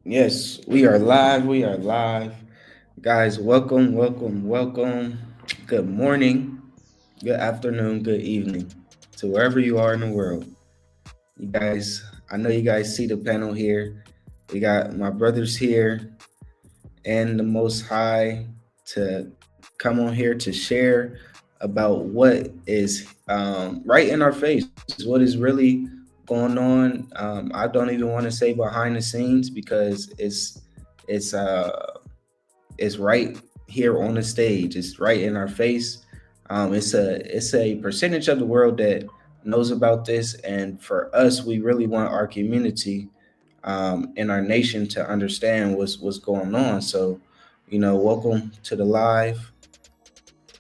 Yes, we are live. We are live. Guys, welcome, welcome, welcome. Good morning, good afternoon, good evening to wherever you are in the world. You guys, I know you guys see the panel here. We got my brothers here and the Most High to come on here to share about what is right in our face, what is really going on. I don't even want to say behind the scenes because it's it's right here on the stage. It's right in our face. It's a percentage of the world that knows about this, and for us, we really want our community in our nation to understand what's going on. So, welcome to the live.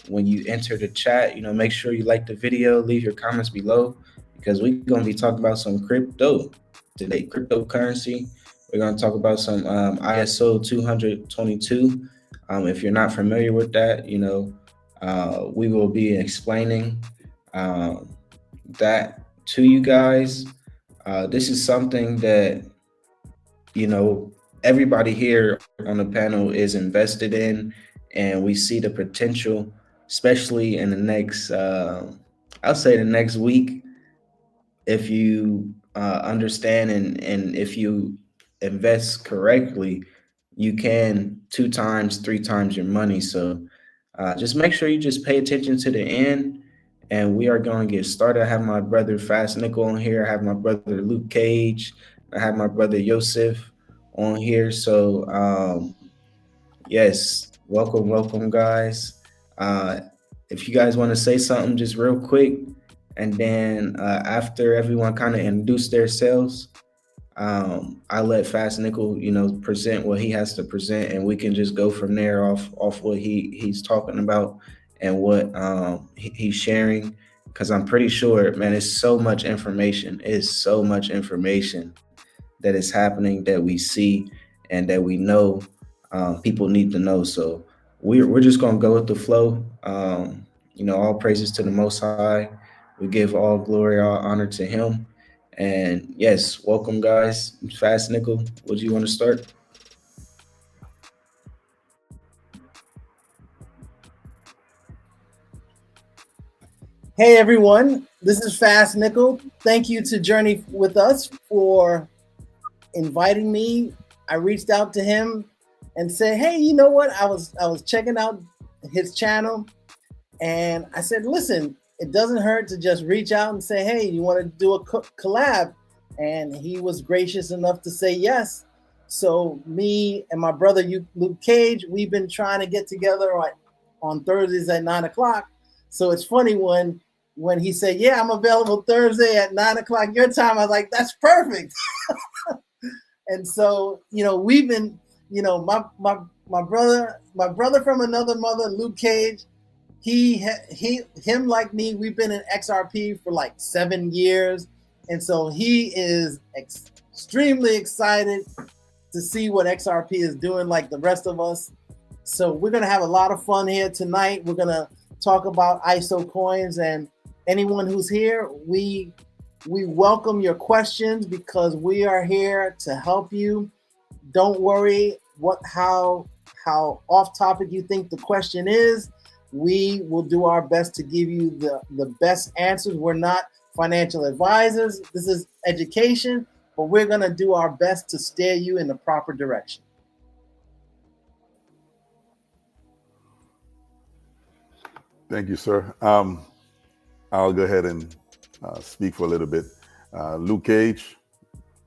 When you enter the chat, make sure you like the video, leave your comments below because we're gonna be talking about some crypto today, cryptocurrency. We're gonna talk about some ISO 222. If you're not familiar with that, we will be explaining um, that to you guys. This is something that you know everybody here on the panel is invested in, and we see the potential, especially in the next I'll say the next week, if you understand and if you invest correctly, you can two times, three times your money. So just make sure you just pay attention to the end, and we are going to get started. I have my brother Fast Nickel on here. I have my brother Luke Cage. I have my brother Yosef on here. So yes, welcome, welcome, guys. Uh, if you guys want to say something, just real quick, and then after everyone kind of introduce themselves, I let Fast Nickel, present what he has to present, and we can just go from there off what he's talking about and what he's sharing. Because I'm pretty sure, man, it's so much information. It's so much information that is happening that we see and that we know people need to know. So we're just gonna go with the flow. All praises to the Most High. We give all glory, all honor to Him. And yes, welcome, guys. Fast Nickel, would you want to start? Hey everyone, this is Fast Nickel. Thank you to Journey with Us for inviting me. I reached out to him and said, "Hey, you know what? I was checking out his channel, and I said, listen, it doesn't hurt to just reach out and say, hey, you want to do a collab?" And he was gracious enough to say yes. So me and my brother Luke Cage, we've been trying to get together on Thursdays at 9 o'clock. So it's funny when he said, "Yeah, I'm available Thursday at 9 o'clock your time," I was like, "That's perfect." And so, we've been, my brother from another mother, Luke Cage, him like me, we've been in XRP for like 7 years. And so he is extremely excited to see what XRP is doing like the rest of us. So we're going to have a lot of fun here tonight. We're going to talk about ISO coins, and anyone who's here, we welcome your questions because we are here to help you. Don't worry how off topic you think the question is. We will do our best to give you the best answers. We're not financial advisors. This is education, but we're going to do our best to steer you in the proper direction. Thank you, sir. I'll go ahead and speak for a little bit. Luke Cage,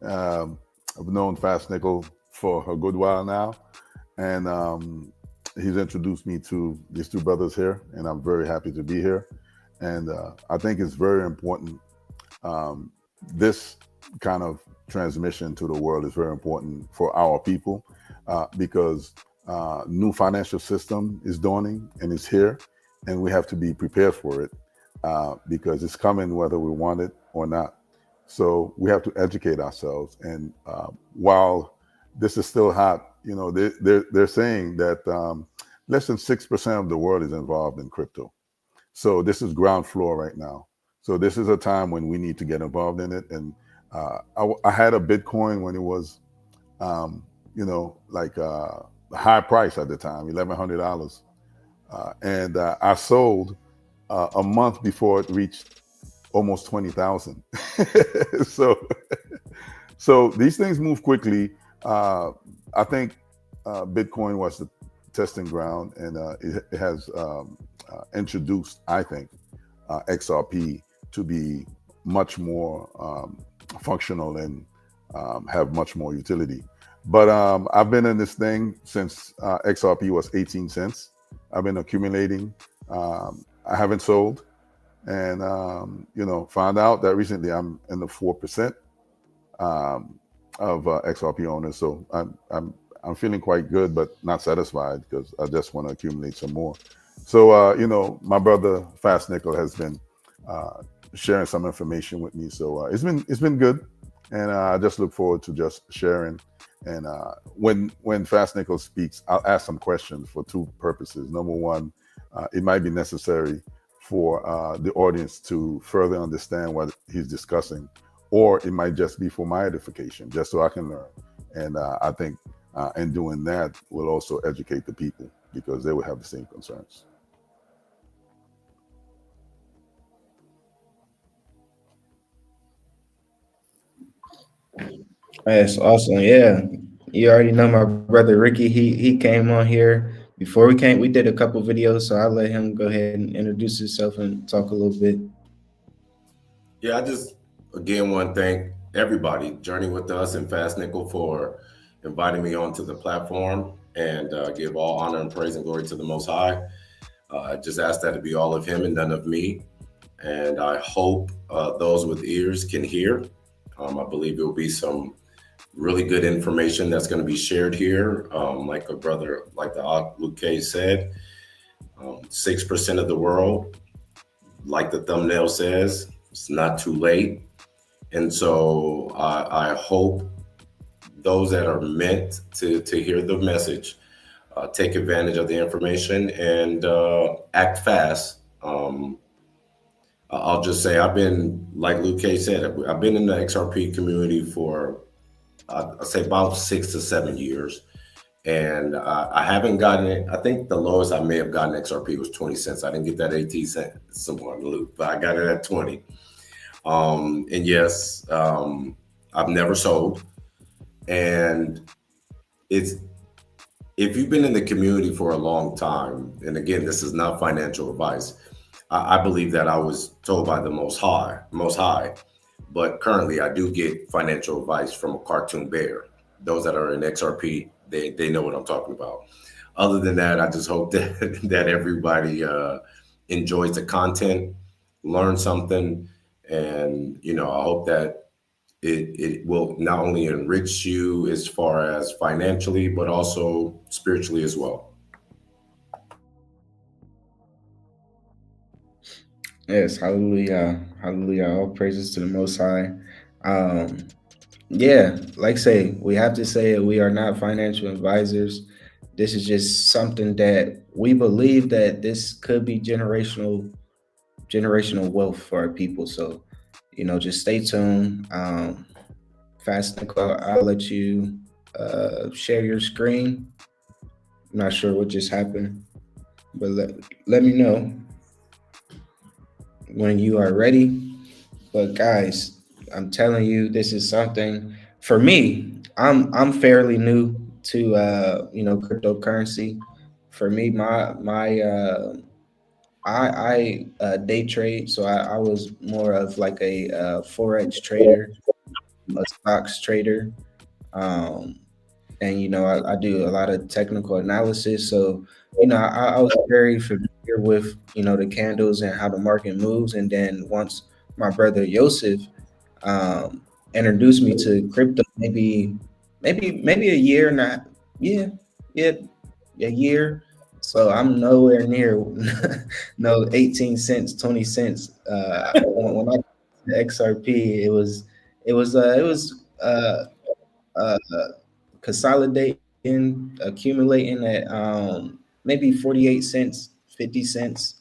I've known Fast Nickel for a good while now, and he's introduced me to these two brothers here, and I'm very happy to be here. And I think it's very important. This kind of transmission to the world is very important for our people because new financial system is dawning and it's here, and we have to be prepared for it because it's coming whether we want it or not. So we have to educate ourselves. And while this is still hot, they're saying that less than 6% of the world is involved in crypto. So this is ground floor right now. So this is a time when we need to get involved in it. And I had a Bitcoin when it was, like a high price at the time, $1,100, and I sold a month before it reached almost 20,000. so so these things move quickly. I think Bitcoin was the testing ground, and it has introduced, I think, XRP to be much more functional and have much more utility. But I've been in this thing since XRP was 18 cents. I've been accumulating. I haven't sold, and found out that recently I'm in the 4% of XRP owners. So I'm feeling quite good, but not satisfied because I just want to accumulate some more. So my brother Fastnickel has been sharing some information with me. So it's been good, and I just look forward to just sharing. And when Fastnickel speaks, I'll ask some questions for two purposes. Number one, it might be necessary for the audience to further understand what he's discussing, or it might just be for my edification, just so I can learn. And I think in doing that, will also educate the people because they will have the same concerns. That's awesome. Yeah. You already know my brother Ricky. He came on here before we came. We did a couple videos, so I'll let him go ahead and introduce himself and talk a little bit. Yeah, I just again want to thank everybody, Journey With Us and Fastnickel, for inviting me onto the platform, and give all honor and praise and glory to the Most High. I just ask that it be all of Him and none of me. And I hope those with ears can hear. I believe it will be some really good information that's going to be shared here. Like the Luke K said, 6% of the world, like the thumbnail says, it's not too late. And so I hope those that are meant to hear the message take advantage of the information and act fast. I'll just say I've been, like Luke K said, I've been in the XRP community for, I'd say about 6 to 7 years. And I haven't gotten it. I think the lowest I may have gotten XRP was 20 cents. I didn't get that 18 cents somewhere in the loop, but I got it at 20. And yes, I've never sold. And it's, if you've been in the community for a long time, and again, this is not financial advice, I believe that I was told by the Most High, but currently I do get financial advice from a cartoon bear. Those that are in XRP, they know what I'm talking about. Other than that, I just hope that that everybody enjoys the content, learn something, and I hope that it will not only enrich you as far as financially, but also spiritually as well. Yes, hallelujah, hallelujah. All praises to the Most High. Um, yeah, like say we have to say it. We are not financial advisors. This is just something that we believe that this could be generational wealth for our people. So, just stay tuned. Fast Nicole, I'll let you share your screen. I'm not sure what just happened, but let me know when you are ready. But guys, I'm telling you, this is something for me. I'm fairly new to cryptocurrency. For me, I day trade, so I was more of like a forex trader, a stocks trader. Um, and I do a lot of technical analysis. So I was very familiar with the candles and how the market moves. And then once my brother Yosef introduced me to crypto, maybe a year, not yeah, yeah, a year. So I'm nowhere near no 18 cents, 20 cents. When I got the XRP, it was consolidating, accumulating at maybe 48 cents, 50 cents.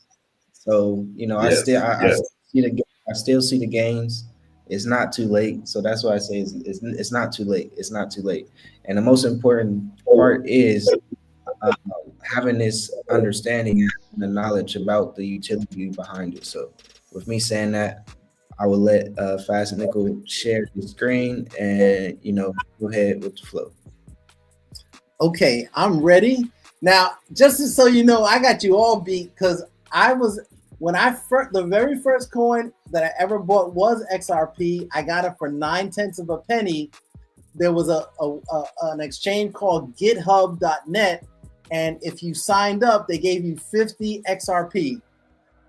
So, I Yes, still I yes. still see the I still see the gains. It's not too late. So that's why I say it's not too late. It's not too late. And the most important part is uh, having this understanding and the knowledge about the utility behind it. So with me saying that, I will let Fast Nickel share the screen and go ahead with the flow. Okay, I'm ready. Now, just so you know, I got you all beat because the very first coin that I ever bought was XRP. I got it for 9/10 of a penny. There was an exchange called GitHub.net, and if you signed up, they gave you 50 XRP,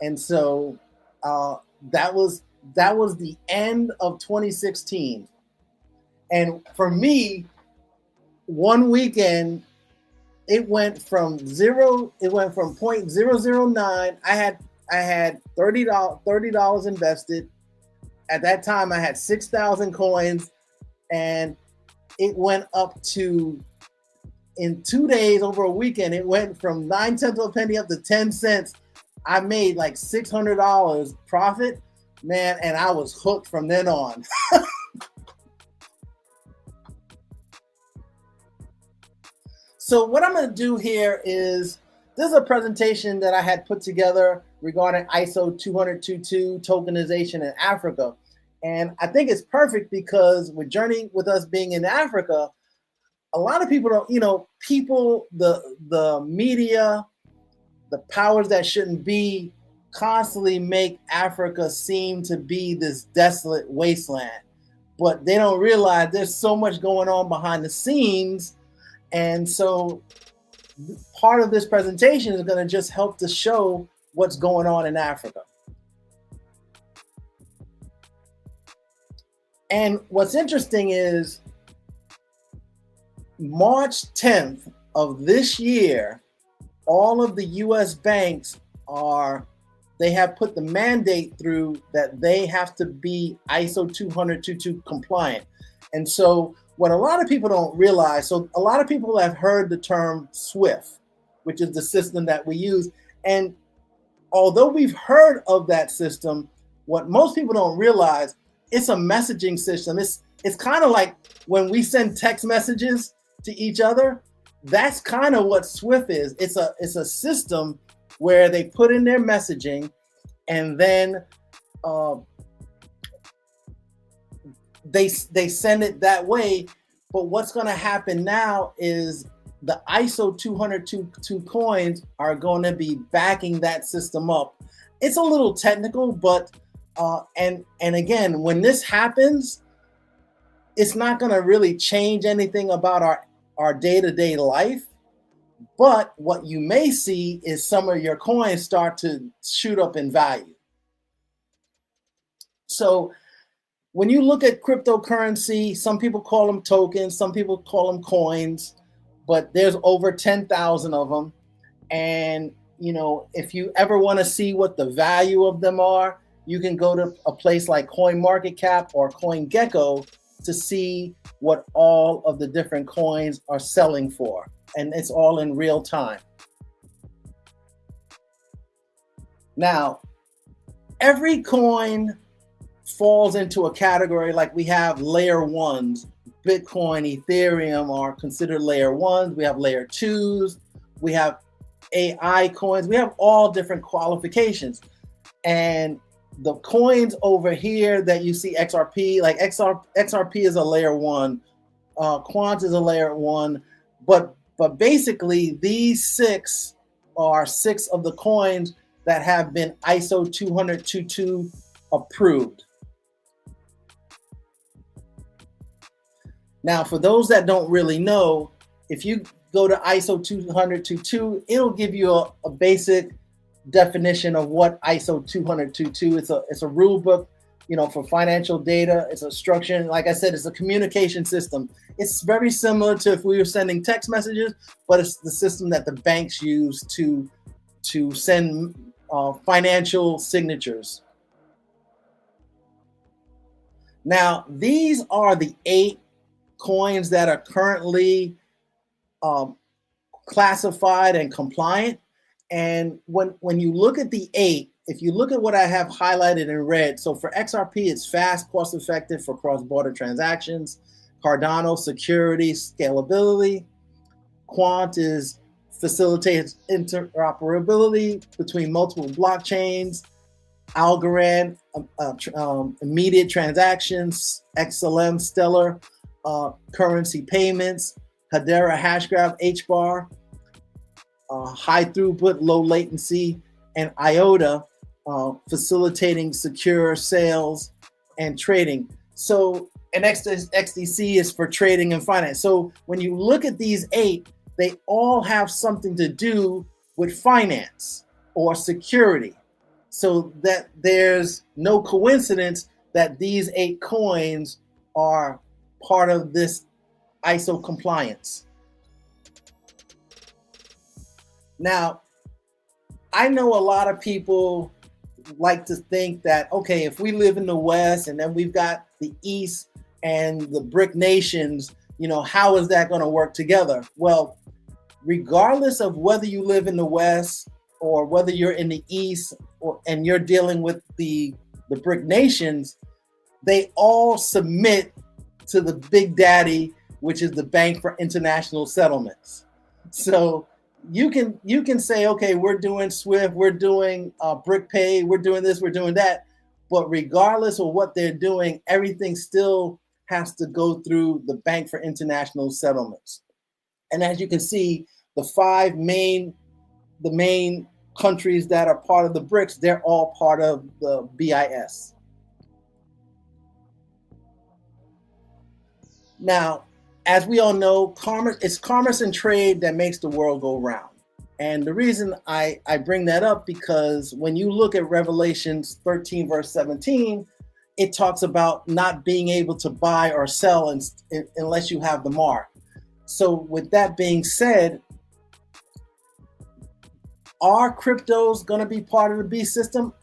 and so that was the end of 2016. And for me, one weekend, it went from zero. It went from 0.009. I had $30 invested. At that time, I had 6,000 coins, and it went up to, in 2 days, over a weekend, it went from 9/10 of a penny up to 10 cents. I made like $600 profit, man, and I was hooked from then on. So what I'm going to do here is, this is a presentation that I had put together regarding ISO 20022 tokenization in Africa. And I think it's perfect because with Journey With Us being in Africa, a lot of people don't, the media, the powers that shouldn't be, constantly make Africa seem to be this desolate wasteland. But they don't realize there's so much going on behind the scenes. And so part of this presentation is going to just help to show what's going on in Africa. And what's interesting is March 10th of this year, all of the US banks they have put the mandate through that they have to be ISO 20022 compliant. And so what a lot of people don't realize, so a lot of people have heard the term SWIFT, which is the system that we use. And although we've heard of that system, what most people don't realize, it's a messaging system. It's kind of like when we send text messages to each other. That's kind of what SWIFT is. It's a system where they put in their messaging, and then they send it that way. But what's going to happen now is the ISO 20022 coins are going to be backing that system up. It's a little technical, but and again, when this happens, it's not going to really change anything about our day-to-day life. But what you may see is some of your coins start to shoot up in value. So when you look at cryptocurrency, some people call them tokens, some people call them coins, but there's over 10,000 of them. And, if you ever want to see what the value of them are, you can go to a place like CoinMarketCap or CoinGecko to see what all of the different coins are selling for. And it's all in real time. Now, every coin falls into a category. Like we have layer ones. Bitcoin, Ethereum are considered layer ones. We have layer twos. We have AI coins. We have all different qualifications. And the coins over here that you see XRP, like XRP is a layer one. Quant is a layer one. But basically, these six are six of the coins that have been ISO 20022 approved. Now, for those that don't really know, if you go to ISO 20022, it'll give you a basic definition of what ISO 20022. It's a rule book, for financial data. It's a structure. Like I said, it's a communication system. It's very similar to if we were sending text messages, but it's the system that the banks use to send financial signatures. Now, these are the 8 coins that are currently classified and compliant. And when you look at the 8, if you look at what I have highlighted in red, so for XRP, it's fast, cost effective for cross-border transactions. Cardano, security, scalability. Quant is facilitates interoperability between multiple blockchains. Algorand, immediate transactions. XLM, stellar, currency payments. Hedera, Hashgraph, HBAR, high throughput, low latency, and IOTA, facilitating secure sales and trading. So, and XDC is for trading and finance. So when you look at these 8, they all have something to do with finance or security. So that there's no coincidence that these 8 coins are part of this ISO compliance. Now, I know a lot of people like to think that, okay, if we live in the West and then we've got the East and the BRIC nations, how is that going to work together? Well, regardless of whether you live in the West or whether you're in the East and you're dealing with the BRIC nations, they all submit to the big daddy, which is the Bank for International Settlements. So you can say, okay, we're doing SWIFT, we're doing BRIC Pay, we're doing this, we're doing that. But regardless of what they're doing, everything still has to go through the Bank for International Settlements. And as you can see, the main countries that are part of the BRICS, they're all part of the BIS. Now, as we all know, it's commerce and trade that makes the world go round. And the reason I bring that up, because when you look at Revelations 13, verse 17, it talks about not being able to buy or sell unless you have the mark. So with that being said, are cryptos going to be part of the B system?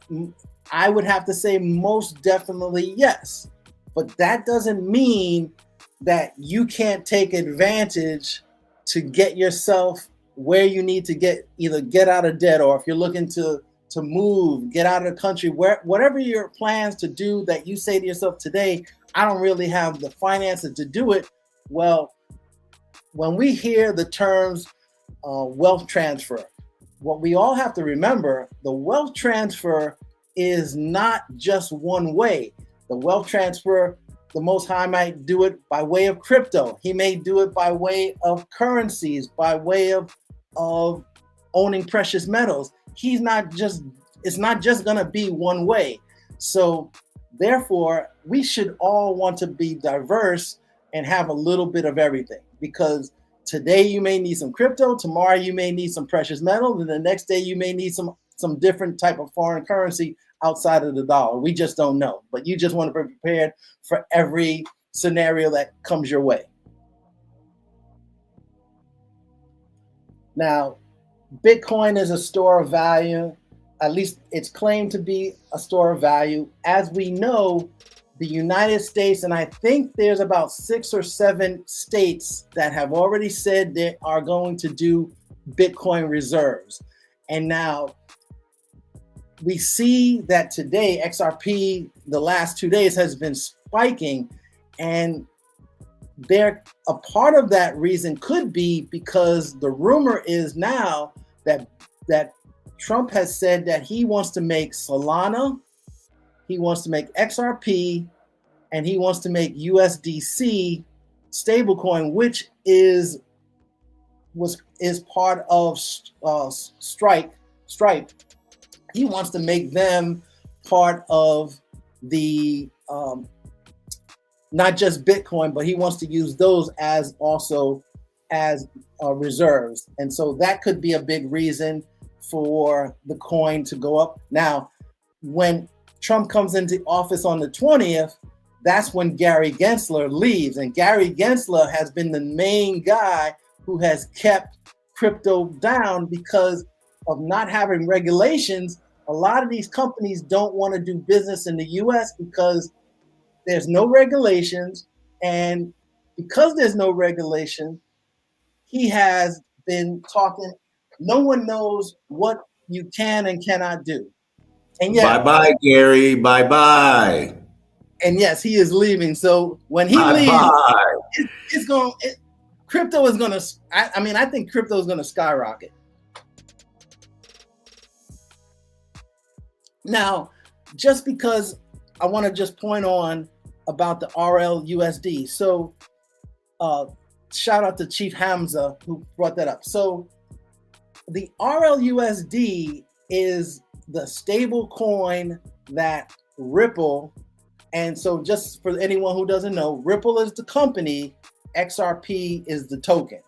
I would have to say most definitely yes. But that doesn't mean that you can't take advantage to get yourself where you need to get out of debt, or if you're looking to move, get out of the country, whatever your plans to do that you say to yourself today, I don't really have the finances to do it. Well, when we hear the terms wealth transfer, what we all have to remember, the wealth transfer is not just one way. The wealth transfer, the Most High might do it by way of crypto. He may do it by way of currencies, by way of owning precious metals. It's not just going to be one way. So therefore, we should all want to be diverse and have a little bit of everything, because today you may need some crypto, tomorrow you may need some precious metal, and the next day you may need some different type of foreign currency outside of the dollar. We just don't know, but you just want to be prepared for every scenario that comes your way. Now, Bitcoin is a store of value. At least it's claimed to be a store of value. As we know, the United States, and I think there's about 6 or 7 states that have already said they are going to do Bitcoin reserves. And now we see that today XRP, the last 2 days, has been spiking, and a part of that reason could be because the rumor is now that Trump has said that he wants to make Solana, he wants to make XRP, and he wants to make USDC stablecoin, which is part of Stripe. He wants to make them part of the not just Bitcoin, but he wants to use those as reserves. And so that could be a big reason for the coin to go up. Now, when Trump comes into office on the 20th, that's when Gary Gensler leaves. And Gary Gensler has been the main guy who has kept crypto down because of not having regulations. A lot of these companies don't want to do business in the US because there's no regulations. And because there's no regulation, he has been talking. No one knows what you can and cannot do. And yeah, Bye-bye, Gary. Bye-bye. and yes, he is leaving. So when he leaves, Bye-bye. it's going. Crypto is going to. I mean, I think crypto is going to skyrocket. Now, just because I want to just point on about the RLUSD. So, shout out to Chief Hamza who brought that up. So, the RLUSD is the stable coin that Ripple, and so just for anyone who doesn't know, Ripple is the company, XRP is the token.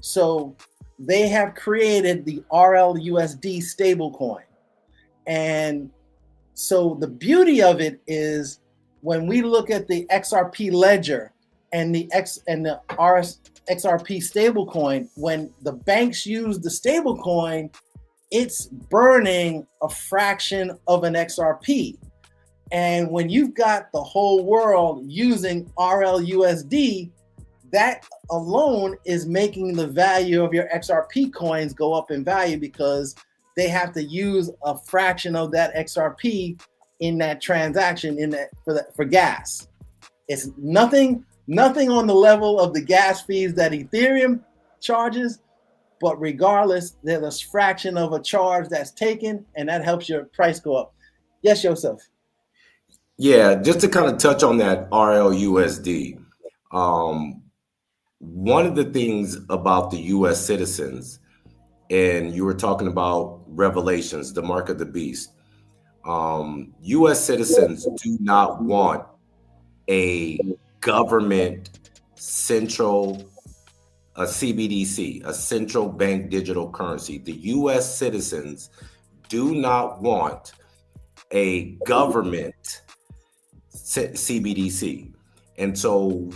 So they have created the RLUSD stablecoin. And so the beauty of it is when we look at the XRP ledger and the XRP stablecoin, when the banks use the stablecoin, it's burning a fraction of an XRP. And when you've got the whole world using RLUSD, that alone is making the value of your XRP coins go up in value because they have to use a fraction of that XRP in that transaction for gas. It's nothing on the level of the gas fees that Ethereum charges, but regardless, there's a fraction of a charge that's taken, and that helps your price go up. Yes, Joseph. Yeah, just to kind of touch on that RLUSD. One of the things about the U.S. citizens, and you were talking about Revelations, the mark of the beast. U.S. citizens do not want a government a CBDC, a central bank digital currency. The U.S. citizens do not want a government CBDC. And so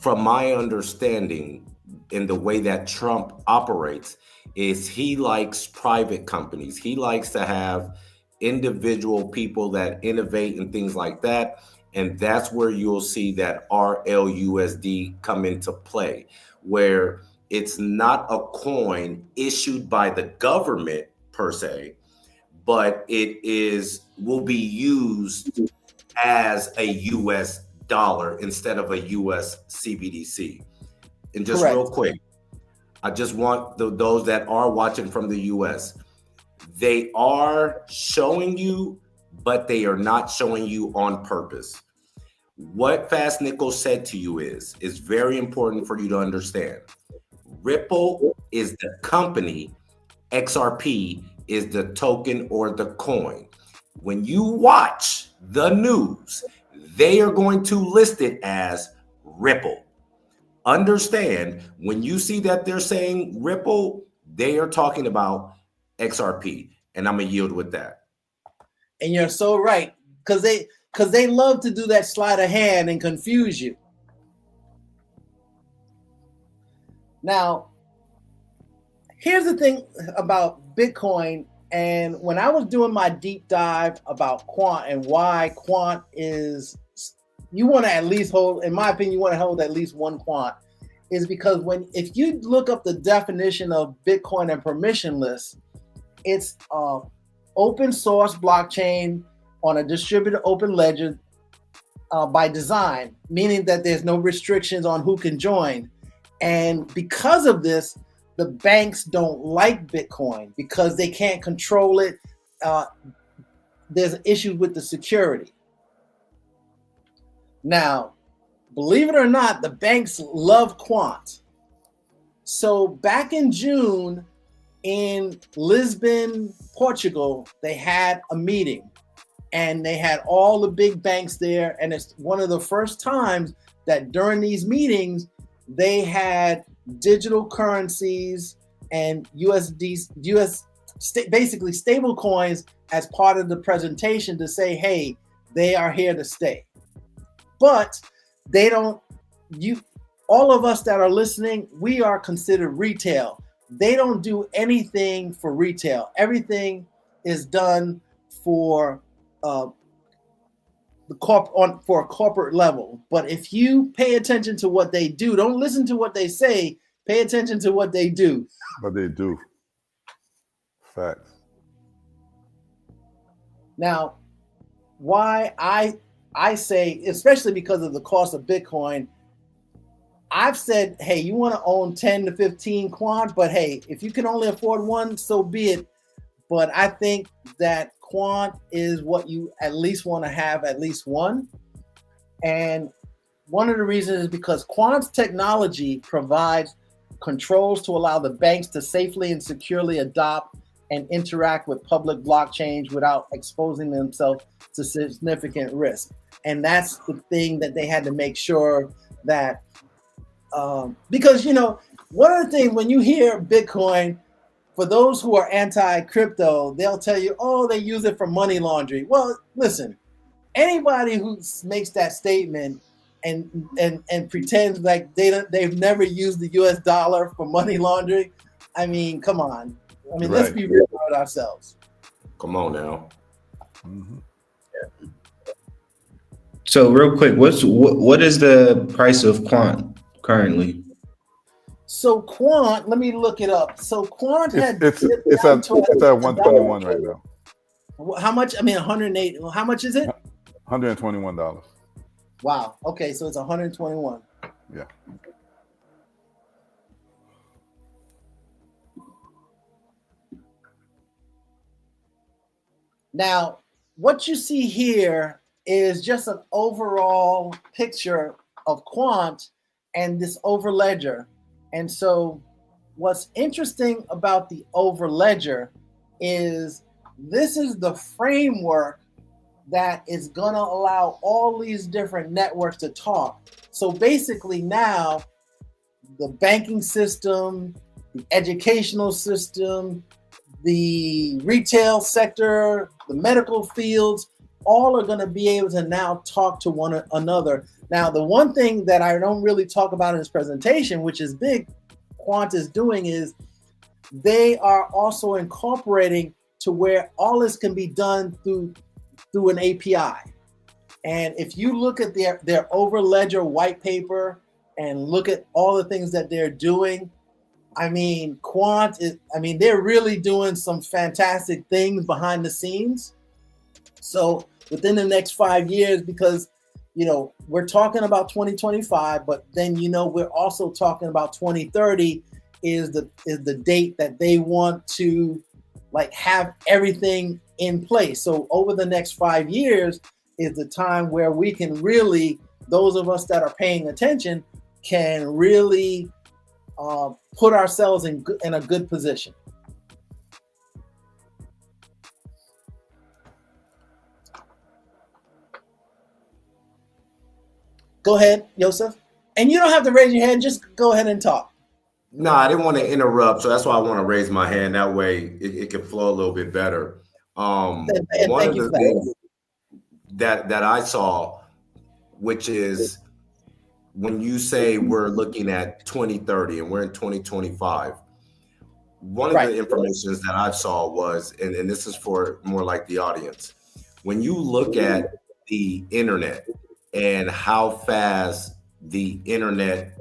from my understanding, in the way that Trump operates, is he likes private companies. He likes to have individual people that innovate and things like that. And that's where you'll see that RLUSD come into play, where it's not a coin issued by the government per se, but will be used as a US dollar instead of a US CBDC. And just Correct. Real quick, I just want those that are watching from the US, they are showing you, but they are not showing you on purpose. What Fastnickel said to you is very important for you to understand. Ripple is the company, XRP is the token or the coin. When you watch the news, they are going to list it as Ripple. Understand, when you see that they're saying Ripple, they are talking about XRP. And I'm going to yield with that. And you're so right, because they love to do that sleight of hand and confuse you. Now, here's the thing about Bitcoin. And when I was doing my deep dive about quant and why quant is, you want to at least hold, in my opinion, you want to hold at least one quant, is because if you look up the definition of Bitcoin and permissionless, it's open source blockchain on a distributed open ledger by design, meaning that there's no restrictions on who can join. And because of this, the banks don't like Bitcoin because they can't control it. There's issues with the security. Now, believe it or not, the banks love quant. So back in June in Lisbon, Portugal, they had a meeting and they had all the big banks there. And it's one of the first times that during these meetings, they had digital currencies and basically stable coins as part of the presentation to say, hey, they are here to stay. But they don't, all of us that are listening, we are considered retail. They don't do anything for retail. Everything is done for for a corporate level. But if you pay attention to what they do, don't listen to what they say, pay attention to what they do. What they do. Facts. Now, why I say, especially because of the cost of Bitcoin, I've said, hey, you want to own 10 to 15 quant, but hey, if you can only afford one, so be it. But I think that quant is what you at least want to have at least one. And one of the reasons is because quant's technology provides controls to allow the banks to safely and securely adopt and interact with public blockchains without exposing themselves to significant risk. And that's the thing that they had to make sure that, because, one of the things when you hear Bitcoin, for those who are anti-crypto, they'll tell you, oh, they use it for money laundering. Well, listen, anybody who makes that statement and pretends like they've never used the US dollar for money laundering, I mean, come on. I mean, let's be real with ourselves. Come on now. Mm-hmm. So real quick, what is the price of quant currently? So quant, let me look it up. So quant had It's at 121 right now. How much? I mean, 108. How much is it? $121. Wow. Okay, so it's 121. Yeah. Now, what you see here is just an overall picture of quant and this overledger. And so what's interesting about the overledger is this is the framework that is going to allow all these different networks to talk. So basically now the banking system, the educational system, the retail sector, the medical fields, all are going to be able to now talk to one another. Now, the one thing that I don't really talk about in this presentation, which is big, Quant is doing, is they are also incorporating to where all this can be done through an API. And if you look at their Overledger white paper and look at all the things that they're doing, I mean, Quant is, I mean, they're really doing some fantastic things behind the scenes. So within the next 5 years, because, you know, we're talking about 2025, but then, you know, we're also talking about 2030 is the date that they want to like have everything in place. So over the next 5 years is the time where we can really, those of us that are paying attention can really put ourselves in a good position. Go ahead, Joseph. And you don't have to raise your hand, just go ahead and talk. No, I didn't want to interrupt, so that's why I want to raise my hand. That way it can flow a little bit better. One of the things that I saw, which is when you say we're looking at 2030 and we're in 2025, one of the informations that I saw was, and this is for more like the audience, when you look at the internet and how fast the internet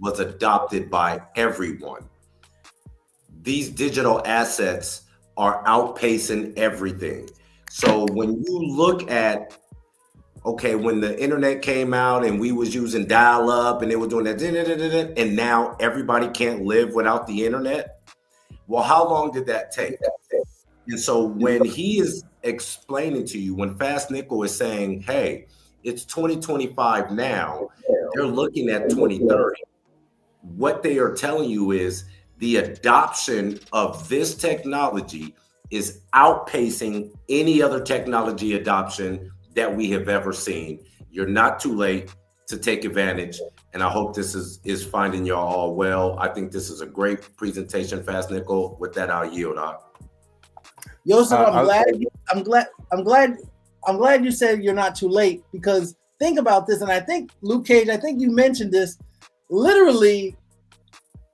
was adopted by everyone, these digital assets are outpacing everything. So when you look at, okay, when the internet came out and we was using dial-up and they were doing that, and now everybody can't live without the internet. Well, how long did that take? And so when he is explaining to you, when Fastnickel is saying, hey, it's 2025 now, they're looking at 2030. What they are telling you is the adoption of this technology is outpacing any other technology adoption that we have ever seen. You're not too late to take advantage. And I hope this is finding y'all all well. I think this is a great presentation, Fastnickel. With that, I'll yield up. Joseph, I'm glad you said you're not too late, because think about this, and I think Luke Cage, I think you mentioned this. Literally,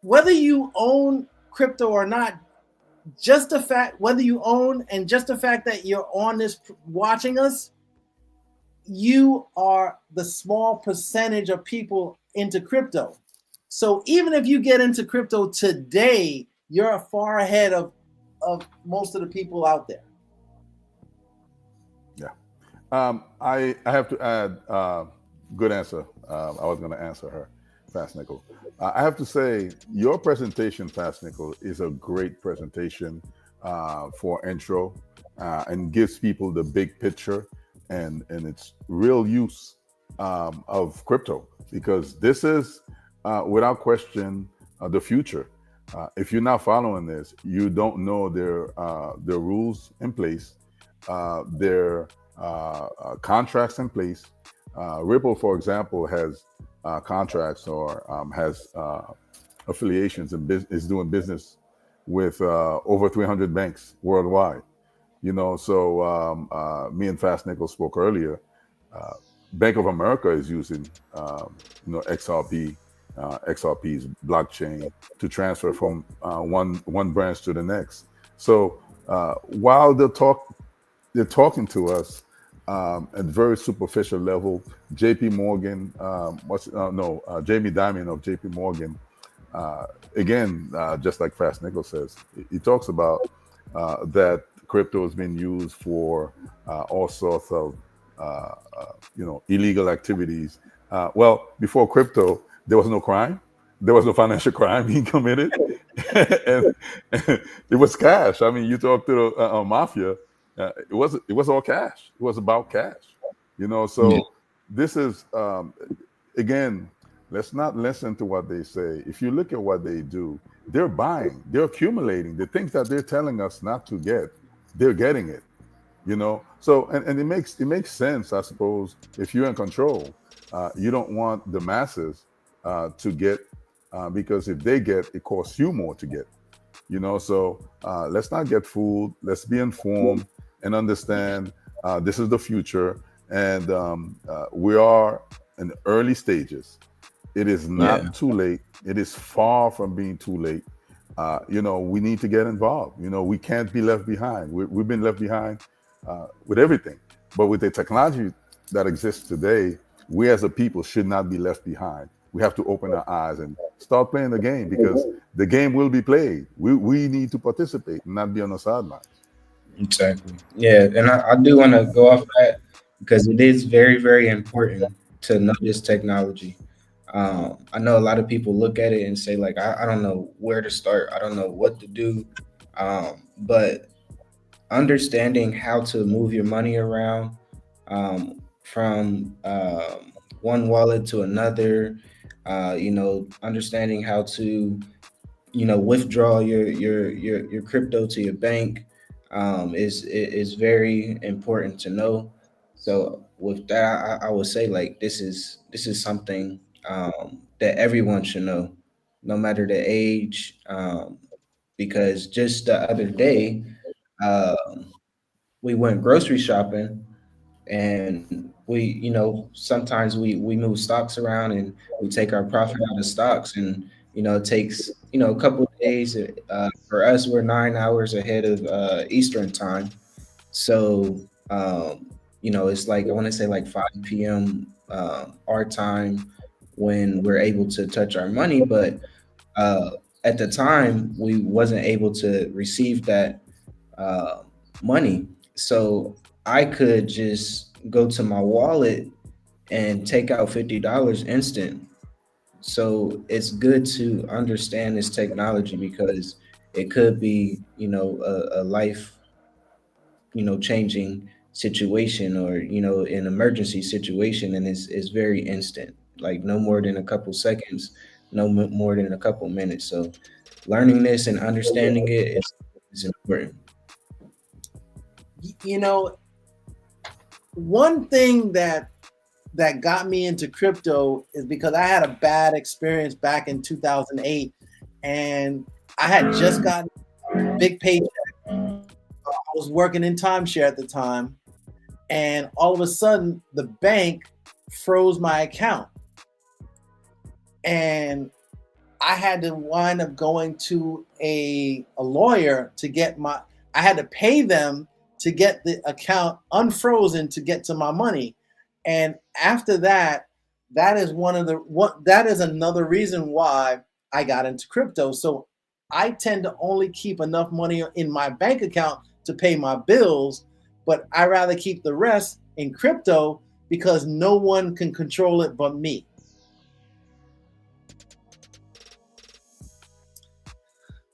whether you own crypto or not, just the fact whether you own and just the fact that you're on this watching us, you are the small percentage of people into crypto. So even if you get into crypto today, you're far ahead of most of the people out there. I have to add, good answer. I was going to answer her, Fastnickel. I have to say, your presentation, Fastnickel, is a great presentation for intro and gives people the big picture and its real use of crypto, because this is, without question, the future. If you're not following this, you don't know their rules in place, their contracts in place. Ripple, for example, has contracts or has affiliations and is doing business with over 300 banks worldwide. So me and Fastnickel spoke earlier. Bank of America is using XRP's blockchain to transfer from one branch to the next. So while they're talking to us at very superficial level. J.P. Morgan, Jamie Dimon of J.P. Morgan, again, just like Fastnickel says, he talks about that crypto has been used for all sorts of illegal activities. Well, before crypto, there was no crime. There was no financial crime being committed. and it was cash. I mean, you talk to the mafia, it was all cash. It was about cash. So this is, again, let's not listen to what they say. If you look at what they do, they're buying, they're accumulating the things that they're telling us not to get. They're getting it. So and it makes sense, I suppose. If you're in control, you don't want the masses to get, because if they get, it costs you more to get. So let's not get fooled. Let's be informed and understand this is the future, and we are in early stages. It is not too late. It is far from being too late. We need to get involved. We can't be left behind. We've been left behind with everything, but with the technology that exists today, we as a people should not be left behind. We have to open our eyes and start playing the game, because the game will be played. We need to participate and not be on the sidelines. Exactly. Yeah, and I do want to go off that, because it is very, very important to know this technology. I know a lot of people look at it and say, like, I don't know where to start. I don't know what to do. But understanding how to move your money around from one wallet to another, understanding how to withdraw your crypto to your bank is very important to know. So with that, I would say, like, this is something that everyone should know, no matter the age. Because just the other day, we went grocery shopping, and sometimes we move stocks around, and we take our profit out of stocks, and it takes a couple of days. For us, we're 9 hours ahead of Eastern time, so it's like, I want to say, like 5 p.m. Our time, when we're able to touch our money. But at the time, we wasn't able to receive that uh, money, so I could just go to my wallet and take out $50 instant. So it's good to understand this technology, because it could be, a life, changing situation, or, an emergency situation. And it's very instant, like no more than a couple seconds, more than a couple minutes. So learning this and understanding it is important. One thing that got me into crypto is because I had a bad experience back in 2008, and I had just gotten a big paycheck. I was working in timeshare at the time, and all of a sudden the bank froze my account, and I had to wind up going to a lawyer to get I had to pay them to get the account unfrozen to get to my money. And after that, that is another reason why I got into crypto. So I tend to only keep enough money in my bank account to pay my bills, but I rather keep the rest in crypto because no one can control it but me.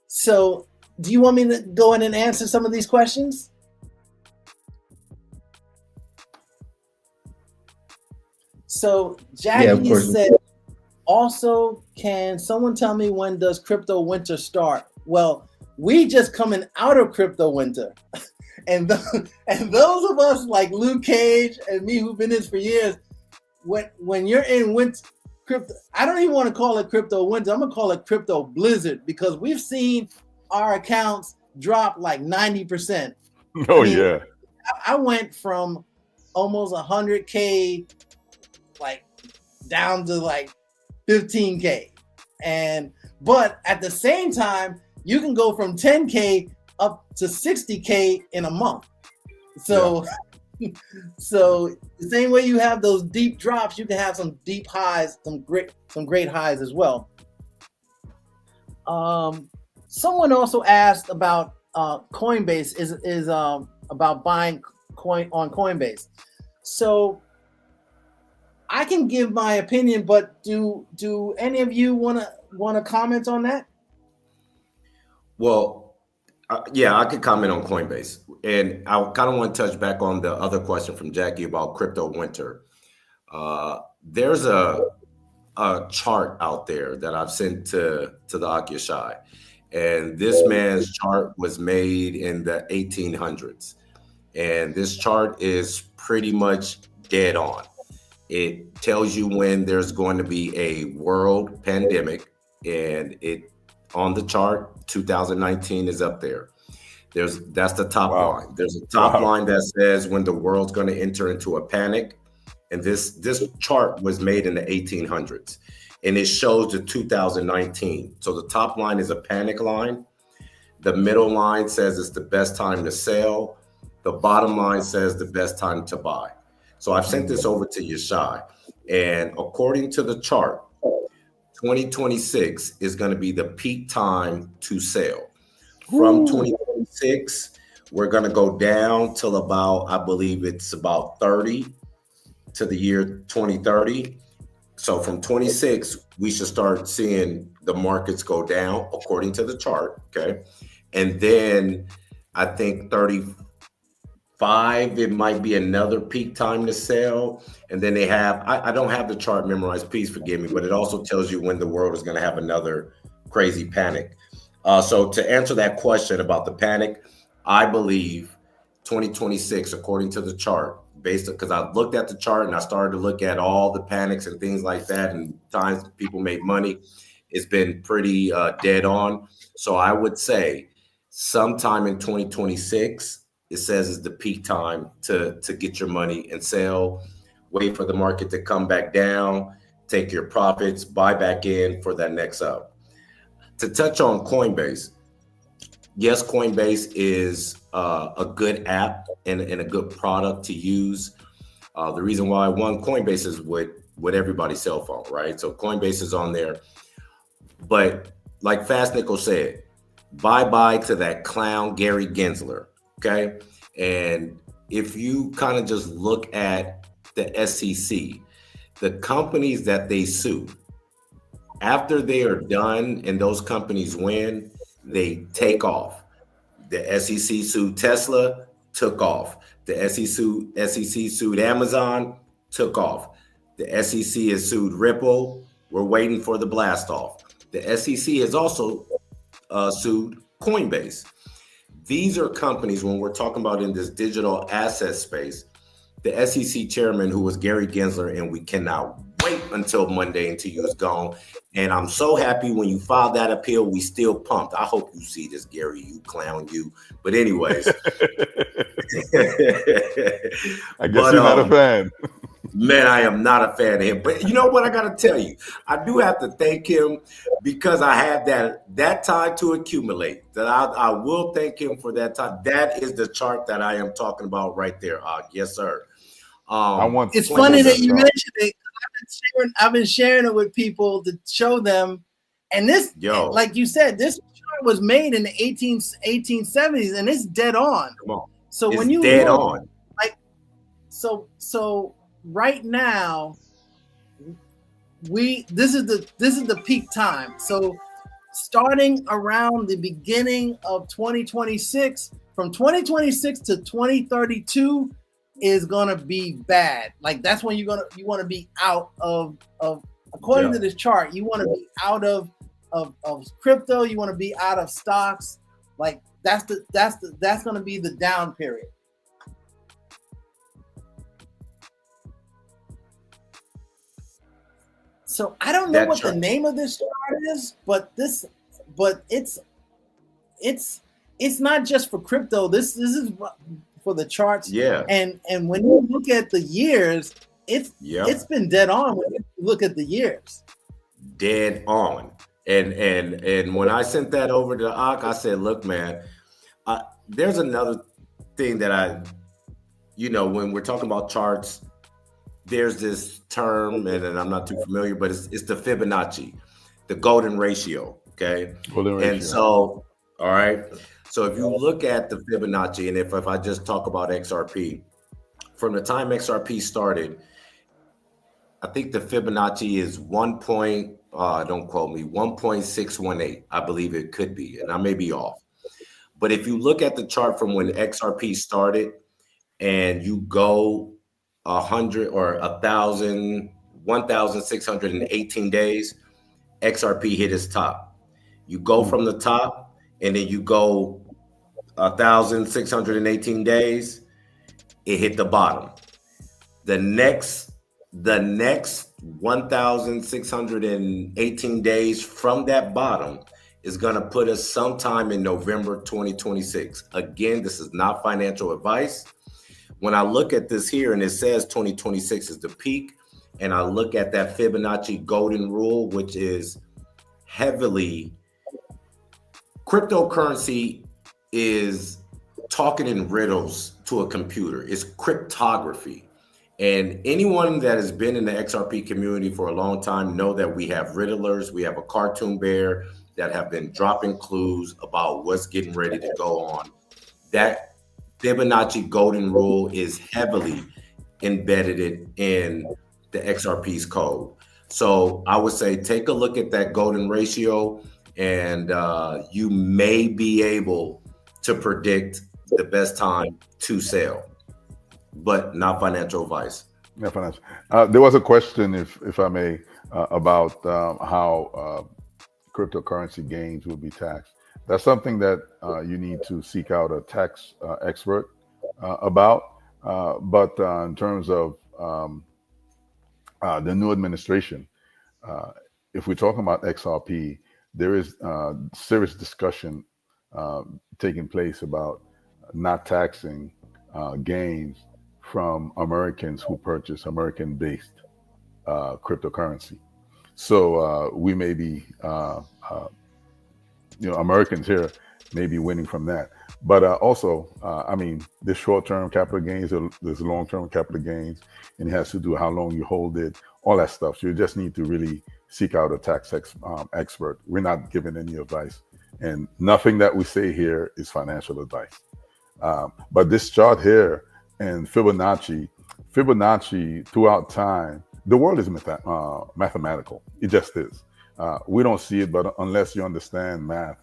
So do you want me to go in and answer some of these questions? So Jackie said, also, can someone tell me when does crypto winter start? Well, we just coming out of crypto winter. And those of us like Luke Cage and me who've been in this for years, when you're in winter crypto, I don't even want to call it crypto winter. I'm gonna call it crypto blizzard, because we've seen our accounts drop like 90%. Oh, I mean, yeah. I went from almost 100K like down to like 15K. But at the same time, you can go from 10K up to 60K in a month. So, so the same way you have those deep drops, you can have some deep highs, some great highs as well. Someone also asked about COINBASE is about buying coin on COINBASE. So I can give my opinion, but do any of you want to comment on that? Well, yeah, I could comment on COINBASE, and I kind of want to touch back on the other question from Jackie about crypto winter. There's a chart out there that I've sent to the Akiyashai, and this man's chart was made in the 1800s, and this chart is pretty much dead on. It tells you when there's going to be a world pandemic, and it on the chart 2019 is up there. That's the top line. There's a top line that says when the world's going to enter into a panic, and this chart was made in the 1800s, and it shows the 2019. So the top line is a panic line. The middle line says it's the best time to sell. The bottom line says the best time to buy. So I've sent this over to Yashai, and according to the chart, 2026 is going to be the peak time to sell. From 2026, we're going to go down till about, I believe it's about 30 to the year 2030. So from 26, we should start seeing the markets go down according to the chart, okay? And then I think 35, it might be another peak time to sell. And then they have, I don't have the chart memorized, please forgive me, but it also tells you when the world is going to have another crazy panic. So to answer that question about the panic, I believe 2026, according to the chart, because I looked at the chart and I started to look at all the panics and things like that, and times people made money, it's been pretty dead on. So I would say sometime in 2026, it says is the peak time to get your money and sell. Wait for the market to come back down, take your profits, buy back in for that next up. To touch on COINBASE, yes, COINBASE is a good app and a good product to use. The reason why COINBASE is with everybody's cell phone, right? So COINBASE is on there. But like Fastnickel said, bye-bye to that clown Gary Gensler, okay? And if you kind of just look at the SEC, the companies that they sue, after they are done and those companies win, they take off. The SEC sued Tesla, took off. The SEC sued Amazon, took off. The SEC has sued Ripple. We're waiting for the blast off. The SEC has also sued COINBASE. These are companies, when we're talking about in this digital asset space, the SEC chairman, who was Gary Gensler, and we cannot wait until Monday until he was gone. And I'm so happy when you filed that appeal, we still pumped. I hope you see this, Gary, you clown, you. But anyways. I guess you're not a fan. Man, I am not a fan of him. But you know what I got to tell you? I do have to thank him because I had that time to accumulate. That I will thank him for that time. That is the chart that I am talking about right there. Yes, sir. It's funny that you mentioned it. I've been sharing it with people to show them. And this, like you said, this chart was made in the 1870s, and it's dead on. Come on. So it's when you dead look, on. So right now this is the peak time. So starting around the beginning of 2026, from 2026 to 2032 is gonna be bad. Like that's when you want to be out of according to this chart, you want to be out of crypto, you want to be out of stocks. Like that's gonna be the down period. So I don't know what the name of this chart is, but it's not just for crypto. This is for the charts. Yeah. And when you look at the years, it's been dead on when you look at the years. Dead on. And when I sent that over to Ak, I said, look, man, there's another thing that when we're talking about charts, there's this term, and I'm not too familiar, but it's the Fibonacci, the golden ratio. Okay. Golden ratio. And so, all right. So if you look at the Fibonacci, and if I just talk about XRP, from the time XRP started, I think the Fibonacci is don't quote me, 1.618. I believe it could be, and I may be off. But if you look at the chart from when XRP started and you go 100 or 1,618 days, XRP hit its top. You go from the top and then you go 1,618 days, it hit the bottom. The next 1,618 days from that bottom is going to put us sometime in November 2026. Again, this is not financial advice. When I look at this here and it says 2026 is the peak, and I look at that Fibonacci golden rule, which is heavily cryptocurrency, is talking in riddles to a computer. It's cryptography. And anyone that has been in the XRP community for a long time know that we have riddlers, we have a cartoon bear that have been dropping clues about what's getting ready to go on. That Fibonacci golden rule is heavily embedded in the XRP's code. So I would say take a look at that golden ratio, and you may be able to predict the best time to sell, but not financial advice. Not financial. There was a question, if I may, about how cryptocurrency gains will be taxed. That's something that you need to seek out a tax expert about. But in terms of the new administration, if we're talking about XRP, there is serious discussion taking place about not taxing gains from Americans who purchase American-based cryptocurrency. So we may be Americans here may be winning from that. But also, there's short-term capital gains, there's long-term capital gains, and it has to do with how long you hold it, all that stuff. So you just need to really seek out a tax expert. We're not giving any advice, and nothing that we say here is financial advice. But this chart here and Fibonacci throughout time, the world is mathematical. It just is. We don't see it, but unless you understand math,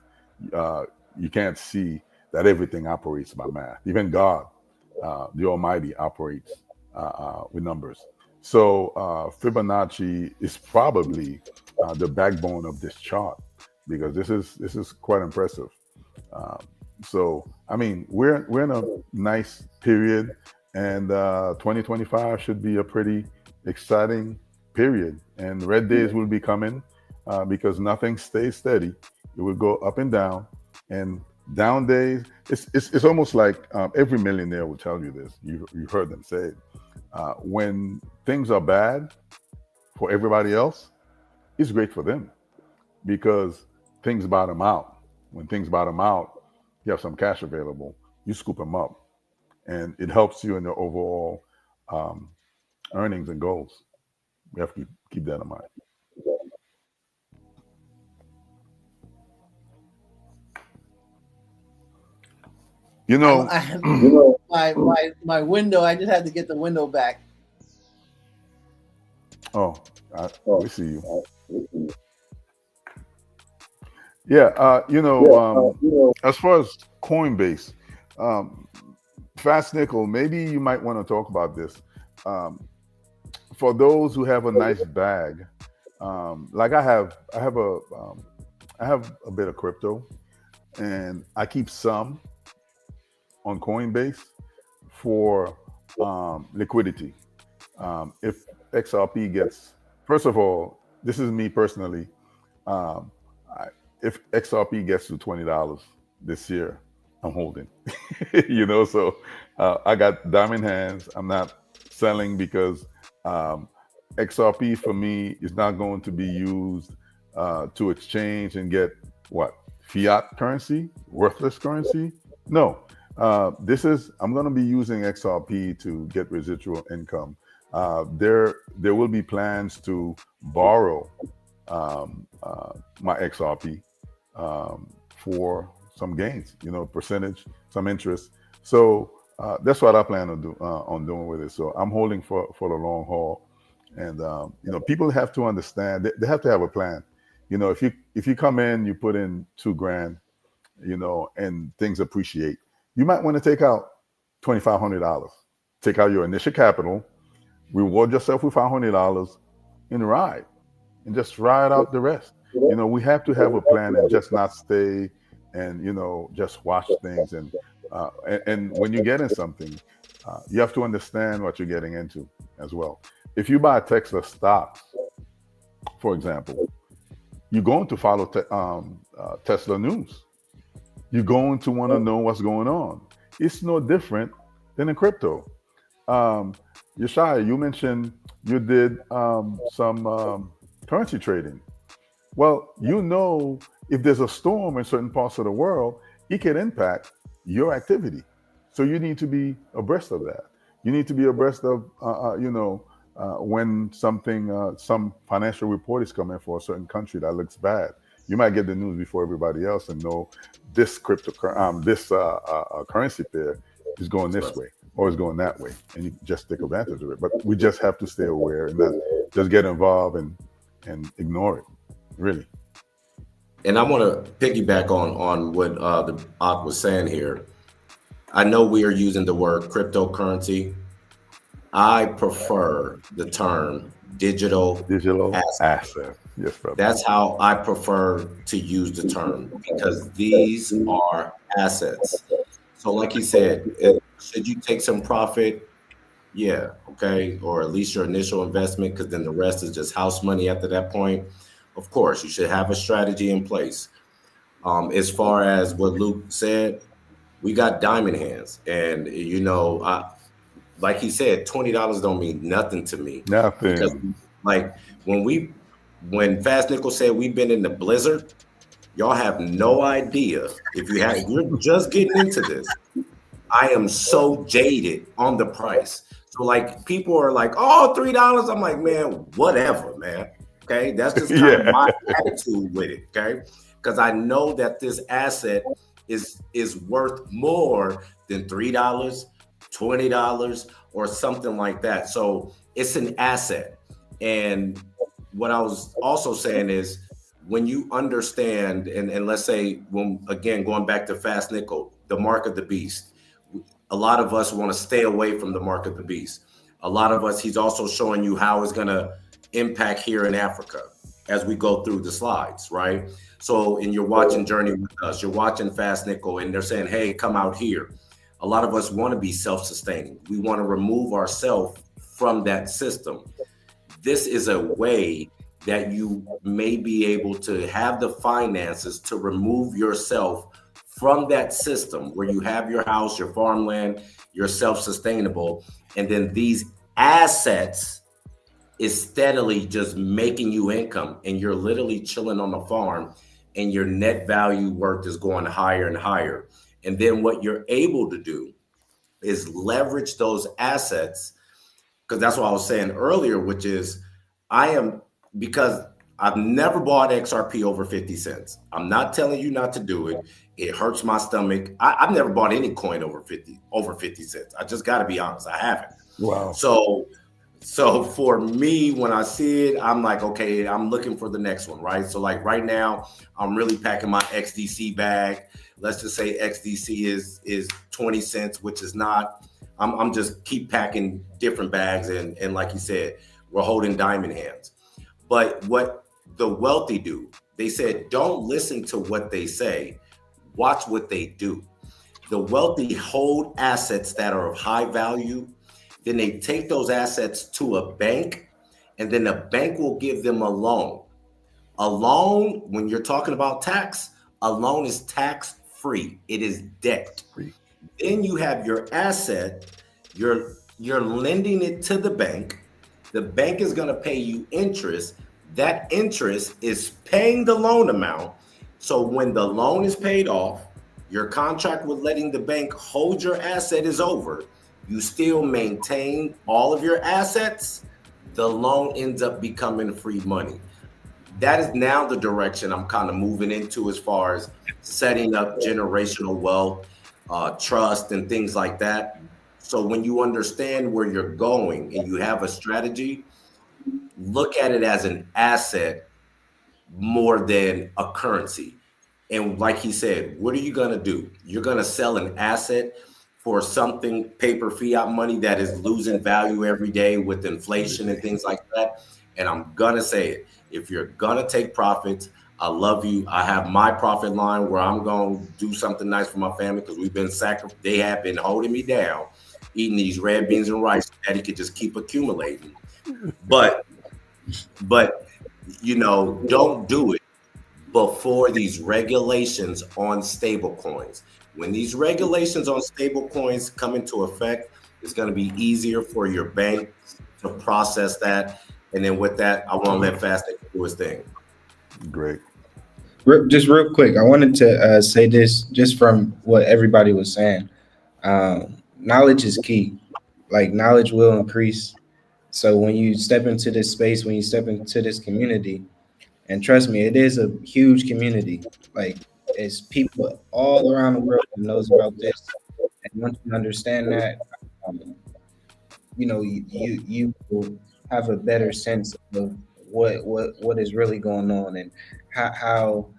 you can't see that everything operates by math. Even God, the Almighty, operates with numbers. So Fibonacci is probably the backbone of this chart, because this is quite impressive. So we're in a nice period, and 2025 should be a pretty exciting period. And red days will be coming. Because nothing stays steady. It will go up and down, and down days. It's almost like every millionaire will tell you this. You've heard them say it. When things are bad for everybody else, it's great for them, because things bottom out. When things bottom out, you have some cash available. You scoop them up, and it helps you in your overall earnings and goals. We have to keep that in mind. You know, my window. I just had to get the window back. oh, we see you. Yeah, as far as Coinbase, um, Fastnickel, maybe you might want to talk about this. Um, for those who have a nice bag, like I have a bit of crypto, and I keep some on Coinbase for liquidity. If XRP gets, first of all, this is me personally. Um, if XRP gets to $20 this year, I'm holding. So I got diamond hands. I'm not selling because XRP for me is not going to be used to exchange and get what, fiat currency, worthless currency. No, I'm going to be using XRP to get residual income. There will be plans to borrow my XRP for some gains, percentage, some interest. So that's what I plan on doing with it. So I'm holding for the long haul, and people have to understand. They have to have a plan. If you come in, you put in $2,000, and things appreciate, you might want to take out $2,500. Take out your initial capital, reward yourself with $500, and ride, and just ride out the rest. We have to have a plan and just not stay and just watch things. And when you get in something, you have to understand what you're getting into as well. If you buy Tesla stocks, for example, you're going to follow Tesla news. You're going to want to know what's going on. It's no different than in crypto. Yeshaya, you mentioned you did some currency trading. Well, if there's a storm in certain parts of the world, it can impact your activity. So you need to be abreast of that. You need to be abreast of, when some financial report is coming for a certain country that looks bad. You might get the news before everybody else and know this currency pair is going this way or is going that way, and you just take advantage of it. But we just have to stay aware and not just get involved and ignore it. Really. And I want to piggyback on what the Ak was saying here. I know we are using the word cryptocurrency. I prefer the term digital asset. Yes, brother. That's how I prefer to use the term, because these are assets. So like he said, should you take some profit? Yeah, okay. Or at least your initial investment, because then the rest is just house money after that point. Of course, you should have a strategy in place. As far as what Luke said, we got diamond hands. And, like he said, $20 don't mean nothing to me. Nothing. Because, like, when Fastnickel said we've been in the blizzard, y'all have no idea. If you're just getting into this, I am so jaded on the price. So, like, people are like, oh, $3. I'm like, man, whatever, man. Okay, that's just kind of my attitude with it. Okay, because I know that this asset is worth more than $3, $20, or something like that. So it's an asset. And what I was also saying is, when you understand, and let's say, again, going back to Fastnickel, the mark of the beast, a lot of us want to stay away from the mark of the beast. A lot of us, he's also showing you how it's going to impact here in Africa as we go through the slides, right? So, and you're watching Journey With Us, you're watching Fastnickel, and they're saying, hey, come out here. A lot of us want to be self-sustaining. We want to remove ourselves from that system. This is a way that you may be able to have the finances to remove yourself from that system where you have your house, your farmland, you're self-sustainable, and then these assets is steadily just making you income, and you're literally chilling on the farm, and your net value worth is going higher and higher. And then what you're able to do is leverage those assets, because that's what I was saying earlier, which is because I've never bought XRP over 50 cents. I'm not telling you not to do it. It hurts my stomach. I've never bought any coin over 50 cents. I just got to be honest, I haven't. Wow. So for me, when I see it, I'm like, okay, I'm looking for the next one, right? So like right now, I'm really packing my XDC bag. Let's just say XDC is 20 cents, which is not. I'm just keep packing different bags, and like you said, we're holding diamond hands. But what the wealthy do, they said, don't listen to what they say, watch what they do. The wealthy hold assets that are of high value. Then they take those assets to a bank, and then the bank will give them a loan. A loan, when you're talking about tax, a loan is tax free. It is debt. Free. Then you have your asset. You're lending it to the bank. The bank is going to pay you interest. That interest is paying the loan amount. So when the loan is paid off, your contract with letting the bank hold your asset is over. You still maintain all of your assets. The loan ends up becoming free money. That is now the direction I'm kind of moving into as far as setting up generational wealth, trust, and things like that. So when you understand where you're going and you have a strategy, look at it as an asset more than a currency. And like he said, what are you going to do? You're going to sell an asset for something, paper fiat money, that is losing value every day with inflation and things like that. And I'm going to say it. If you're going to take profits, I love you. I have my profit line where I'm going to do something nice for my family, because we've been they have been holding me down, eating these red beans and rice that he could just keep accumulating. But you know, don't do it before these regulations on stable coins. When these regulations on stable coins come into effect, it's going to be easier for your bank to process that. And then with that, I want to let Fastnickel do his thing. Great. Just real quick, I wanted to say this just from what everybody was saying. Knowledge is key. Like, knowledge will increase. So when you step into this space, when you step into this community, and trust me, it is a huge community. Like, it's people all around the world that knows about this. And once you understand that, um, you will have a better sense of what is really going on, and how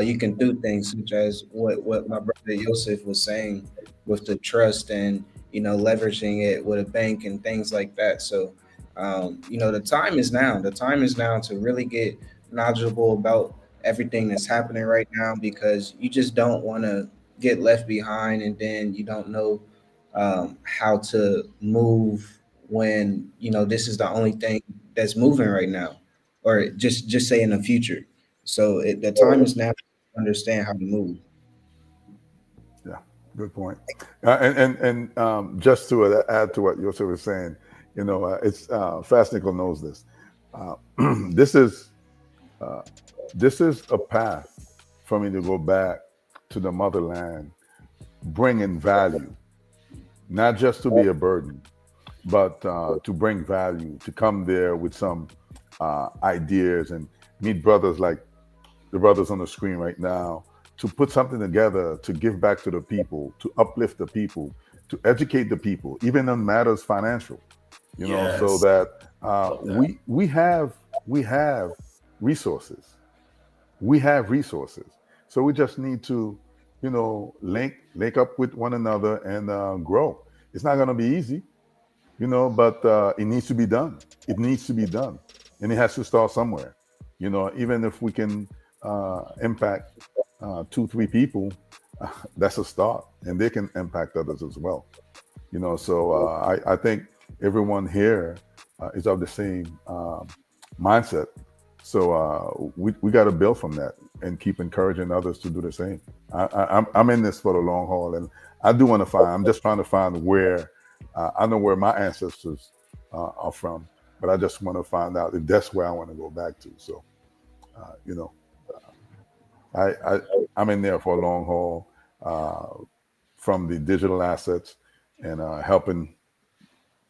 you can do things, such as what my brother Yosef was saying with the trust, and leveraging it with a bank and things like that. So the time is now. The time is now to really get knowledgeable about everything that's happening right now, because you just don't want to get left behind, and then you don't know how to move when this is the only thing that's moving right now, or just say in the future. So the time is now to understand how to move. Yeah, good point. Just to add to what Yosef was saying, it's Fastnickel knows this. Uh, this is a path for me to go back to the motherland, bringing value, not just to be a burden, but to bring value, to come there with some ideas and meet brothers like the brothers on the screen right now, to put something together, to give back to the people, to uplift the people, to educate the people, even on matters financial, Yes. so that we have resources. We have resources. So we just need to, link up with one another and grow. It's not going to be easy, but it needs to be done. It needs to be done. And it has to start somewhere. Even if we can impact 2-3 people, that's a start. And they can impact others as well. So I think everyone here is of the same mindset. So we got to build from that and keep encouraging others to do the same. I'm in this for the long haul, and I do want to find. I'm just trying to find where I know where my ancestors are from, but I just want to find out if that's where I want to go back to. So, I'm in there for a long haul, from the digital assets and helping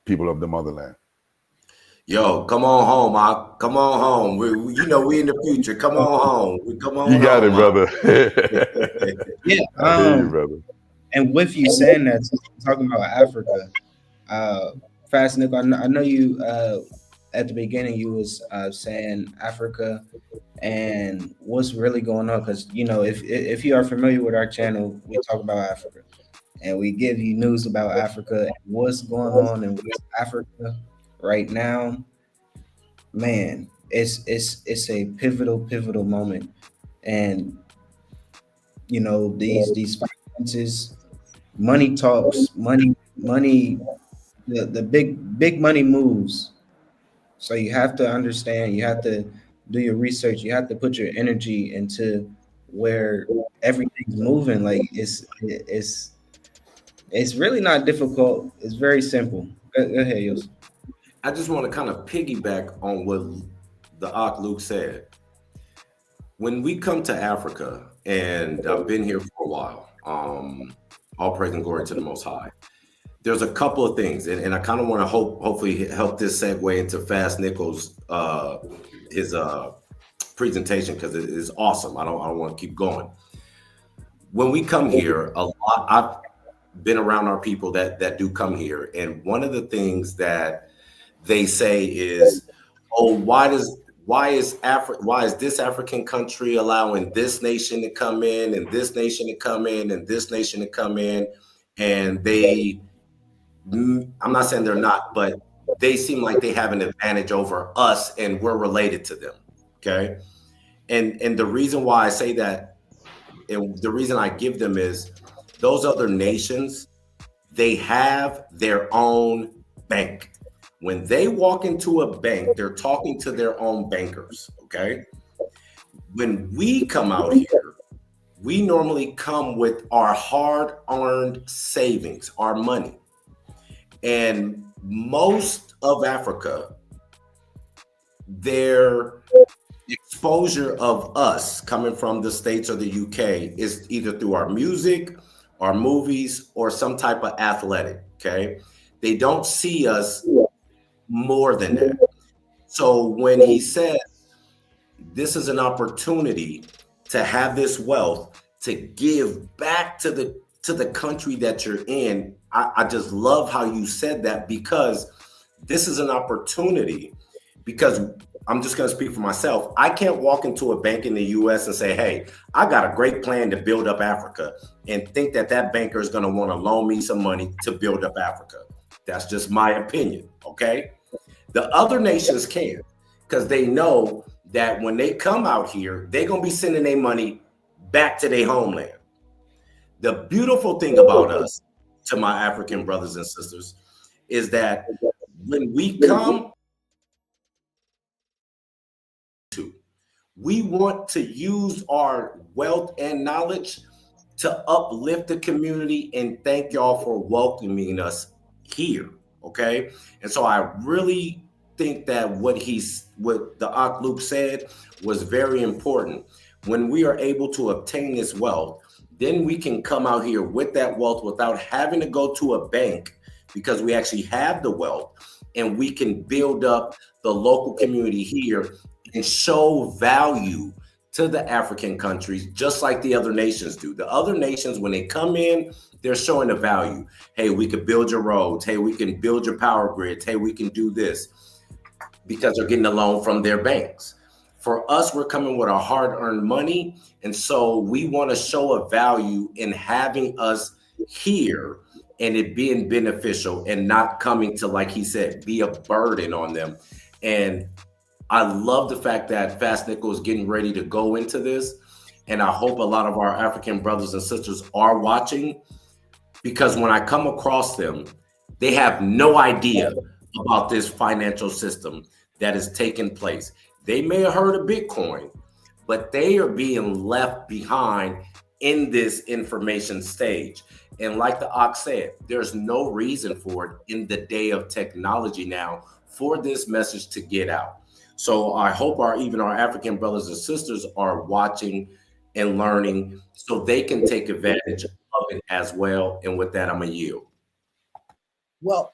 people of the motherland. Yo, come on home, come on home. We in the future. Come on home. Come You on got it, home, brother. Yeah. I hear you, brother. And with you saying that, since we're talking about Africa, Fast Nick, I know you at the beginning you was saying Africa and what's really going on, because if you are familiar with our channel, we talk about Africa and we give you news about Africa and what's going on in West Africa right now. Man, it's a pivotal moment, and these finances, money talks, money, the big money moves. So you have to understand, you have to do your research, you have to put your energy into where everything's moving. Like it's really not difficult. It's very simple. Go ahead, Yos. I just want to kind of piggyback on what the Ak Luke said. When we come to Africa, and I've been here for a while, all praise and glory to the Most High. There's a couple of things, and I kind of want to hopefully help this segue into Fastnickel's his presentation, because it is awesome. I don't want to keep going. When we come here, a lot, I've been around our people that do come here, and one of the things that they say is, "Oh, why is this African country allowing this nation to come in, and this nation to come in, and this nation to come in?" And I'm not saying they're not, but they seem like they have an advantage over us, and we're related to them. Okay. And the reason why I say that, and the reason I give them, is those other nations, they have their own bank. When they walk into a bank, they're talking to their own bankers. Okay. When we come out here, we normally come with our hard-earned savings, our money. And most of Africa, their exposure of us coming from the States or the UK is either through our music, our movies, or some type of athletic. Okay. They don't see us more than that. So when he says this is an opportunity to have this wealth to give back to the country that you're in, I just love how you said that, because this is an opportunity. Because I'm just going to speak for myself. I can't walk into a bank in the US and say, "Hey, I got a great plan to build up Africa," and think that banker is going to want to loan me some money to build up Africa. That's just my opinion. Okay. The other nations can, because they know that when they come out here, they're going to be sending their money back to their homeland. The beautiful thing about us, to my African brothers and sisters, is that when we come to, we want to use our wealth and knowledge to uplift the community, and thank y'all for welcoming us here. Okay. And so I really think that what the Ak Luke said was very important. When we are able to obtain this wealth, then we can come out here with that wealth without having to go to a bank, because we actually have the wealth, and we can build up the local community here and show value to the African countries, just like the other nations do. The other nations, when they come in, they're showing the value. Hey, we could build your roads. Hey, we can build your power grids. Hey, we can do this, because they're getting a loan from their banks. For us, we're coming with our hard-earned money, and so we want to show a value in having us here and it being beneficial, and not coming to, like he said, be a burden on them. And I love the fact that Fastnickel is getting ready to go into this, and I hope a lot of our African brothers and sisters are watching, because when I come across them, they have no idea about this financial system that is taking place. They may have heard of Bitcoin, but they are being left behind in this information stage. And like the Ox said, there's no reason for it in the day of technology now for this message to get out. So I hope even our African brothers and sisters are watching and learning, so they can take advantage of it as well. And with that, I'm going to yield. Well,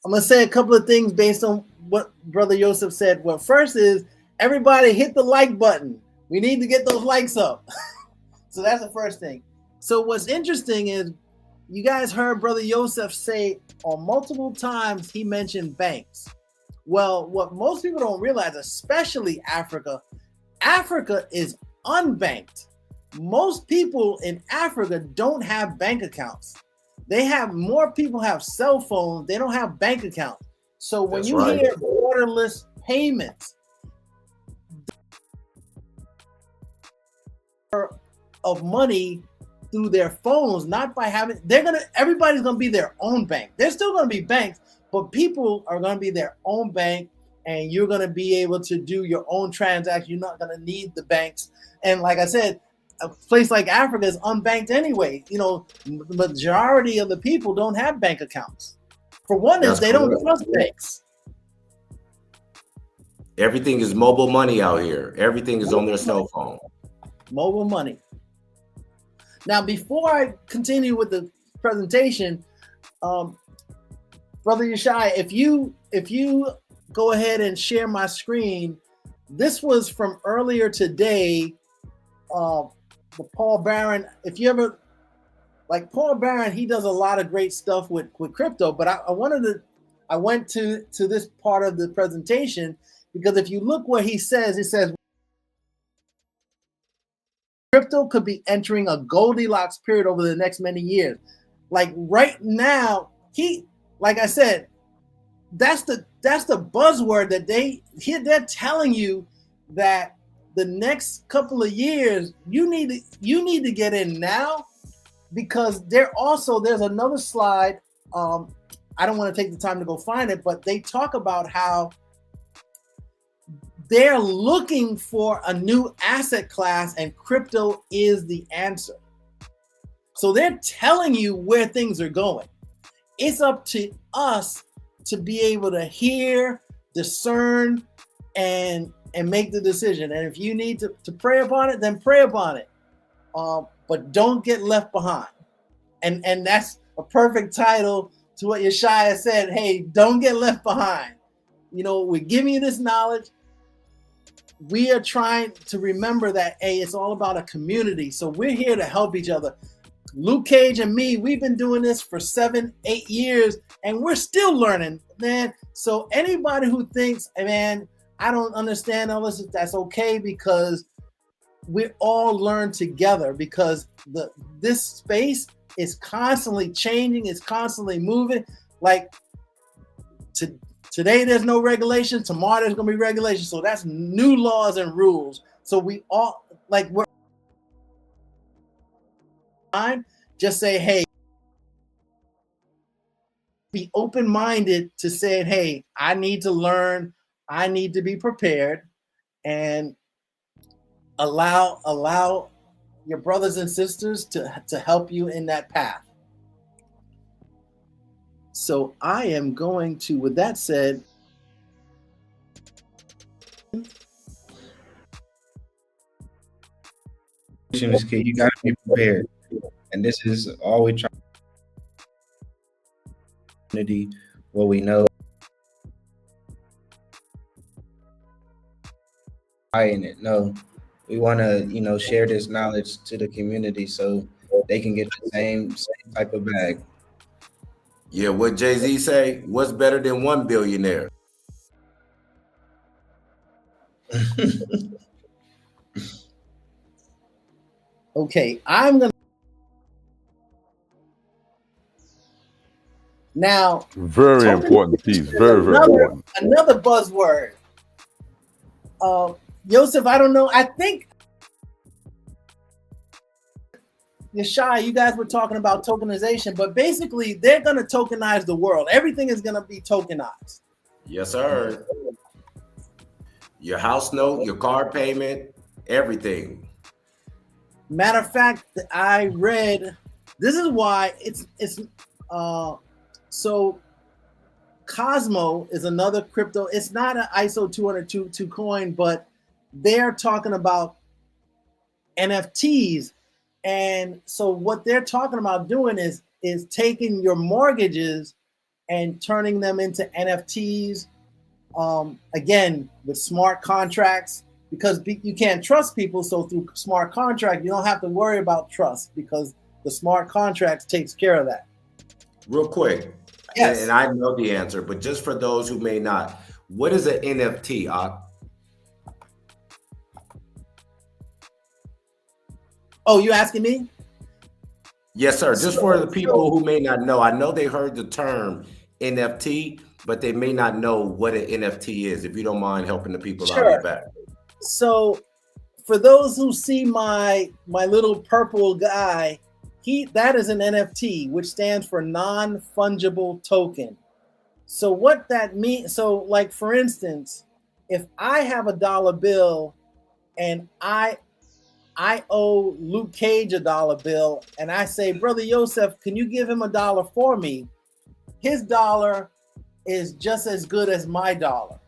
I'm gonna say a couple of things based on what Brother Joseph said. Well, first is everybody hit the like button. We need to get those likes up. So that's the first thing. So what's interesting is you guys heard Brother Joseph say on multiple times he mentioned banks. Well, what most people don't realize, especially Africa is unbanked. Most people in Africa don't have bank accounts. More people have cell phones. They don't have bank accounts. So when you hear borderless payments of money through their phones, not by having, everybody's gonna be their own bank. There's still gonna be banks, but people are gonna be their own bank, and you're gonna be able to do your own transaction. You're not gonna need the banks. And like I said, a place like Africa is unbanked anyway. You know, the majority of the people don't have bank accounts. For one, is they don't trust banks. Everything is mobile money out here. Everything is on their cell phone. Mobile money. Now, before I continue with the presentation, Brother Yeshai, if you go ahead and share my screen, this was from earlier today. The Paul Barron, if you ever, like Paul Barron, he does a lot of great stuff with crypto, but I went to this part of the presentation because if you look what he says, it says crypto could be entering a Goldilocks period over the next many years. Like right now, like I said, that's the buzzword that they're telling you that the next couple of years you need to get in now, because there's another slide. I don't want to take the time to go find it, but they talk about how they're looking for a new asset class and crypto is the answer. So they're telling you where things are going. It's up to us to be able to hear, discern, and make the decision. And if you need to pray upon it, then pray upon it. But don't get left behind. And that's a perfect title to what Yeshaya said. Hey, don't get left behind. You know, we're giving you this knowledge. We are trying to remember that, hey, it's all about a community. So we're here to help each other. Luke Cage and me, we've been doing this for 7-8 years, and we're still learning, man. So anybody who thinks, hey, man, I don't understand all this, that's okay, because we all learn together, because this space is constantly changing, it's constantly moving. Like today there's no regulation, tomorrow there's gonna be regulation. So that's new laws and rules. So we all, like, we're just say, hey, be open-minded to saying, hey, I need to learn, I need to be prepared, and allow your brothers and sisters to help you in that path. So I am going to, with that said, is key. You got to be prepared, and this is all we try. What we know, in it. No, we want to, share this knowledge to the community so they can get the same type of bag. Yeah, what Jay-Z say? What's better than one billionaire? Okay, I'm gonna now. Very important piece. Very important. Another buzzword. Joseph, I don't know. I think Yeshai, you guys were talking about tokenization, but basically they're going to tokenize the world. Everything is going to be tokenized. Yes, sir. Your house note, your car payment, everything. Matter of fact, I read, this is why so Cosmo is another crypto. It's not an ISO 202 coin, but they're talking about NFTs. And so what they're talking about doing is taking your mortgages and turning them into NFTs. again, with smart contracts, because you can't trust people. So through smart contract, you don't have to worry about trust because the smart contracts takes care of that. Real quick, Yes. and I know the answer, but just for those who may not, what is an NFT? Oh, you asking me? Yes, sir. Just for the people who may not know, I know they heard the term NFT, but they may not know what an NFT is. If you don't mind helping the people out in the back. So, for those who see my little purple guy, that is an NFT, which stands for non-fungible token. So what that means, so like for instance, if I have a dollar bill and I owe Luke Cage a dollar bill and I say, Brother Yosef, can you give him $1 for me? His dollar is just as good as my dollar.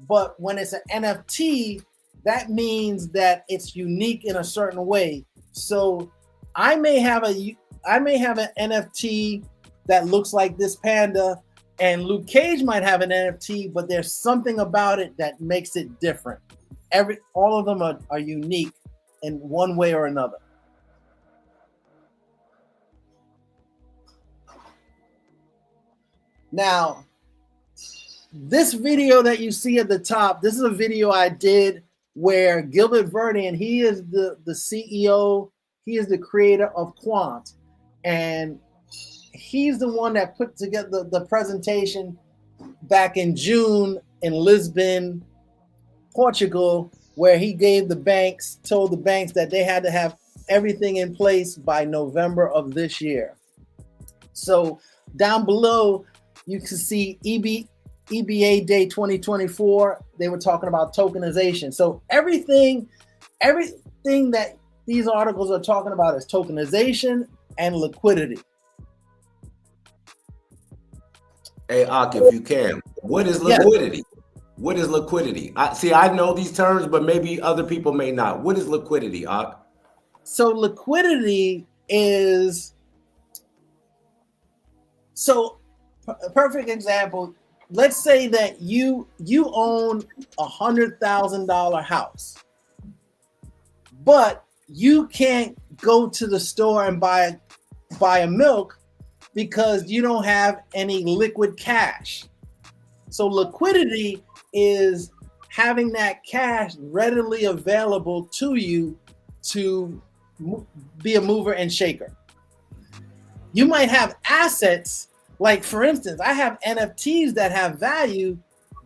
But when it's an NFT, that means that it's unique in a certain way. So I may have an NFT that looks like this panda, and Luke Cage might have an NFT, but there's something about it that makes it different. All of them are unique in one way or another. Now, this video that you see at the top, this is a video I did where Gilbert Vernon, he is the CEO, he is the creator of Quant, and he's the one that put together the presentation back in June in Lisbon, Portugal, where he told the banks that they had to have everything in place by November of this year. So down below, you can see EBA Day 2024, they were talking about tokenization. So everything that these articles are talking about is tokenization and liquidity. Hey, Ak, if you can, what is liquidity? Yeah. What is liquidity? I know these terms, but maybe other people may not. What is liquidity, Ak? So liquidity is, a perfect example. Let's say that you own $100,000 house, but you can't go to the store and buy a milk because you don't have any liquid cash. So liquidity is having that cash readily available to you to be a mover and shaker. You might have assets, like for instance, I have NFTs that have value,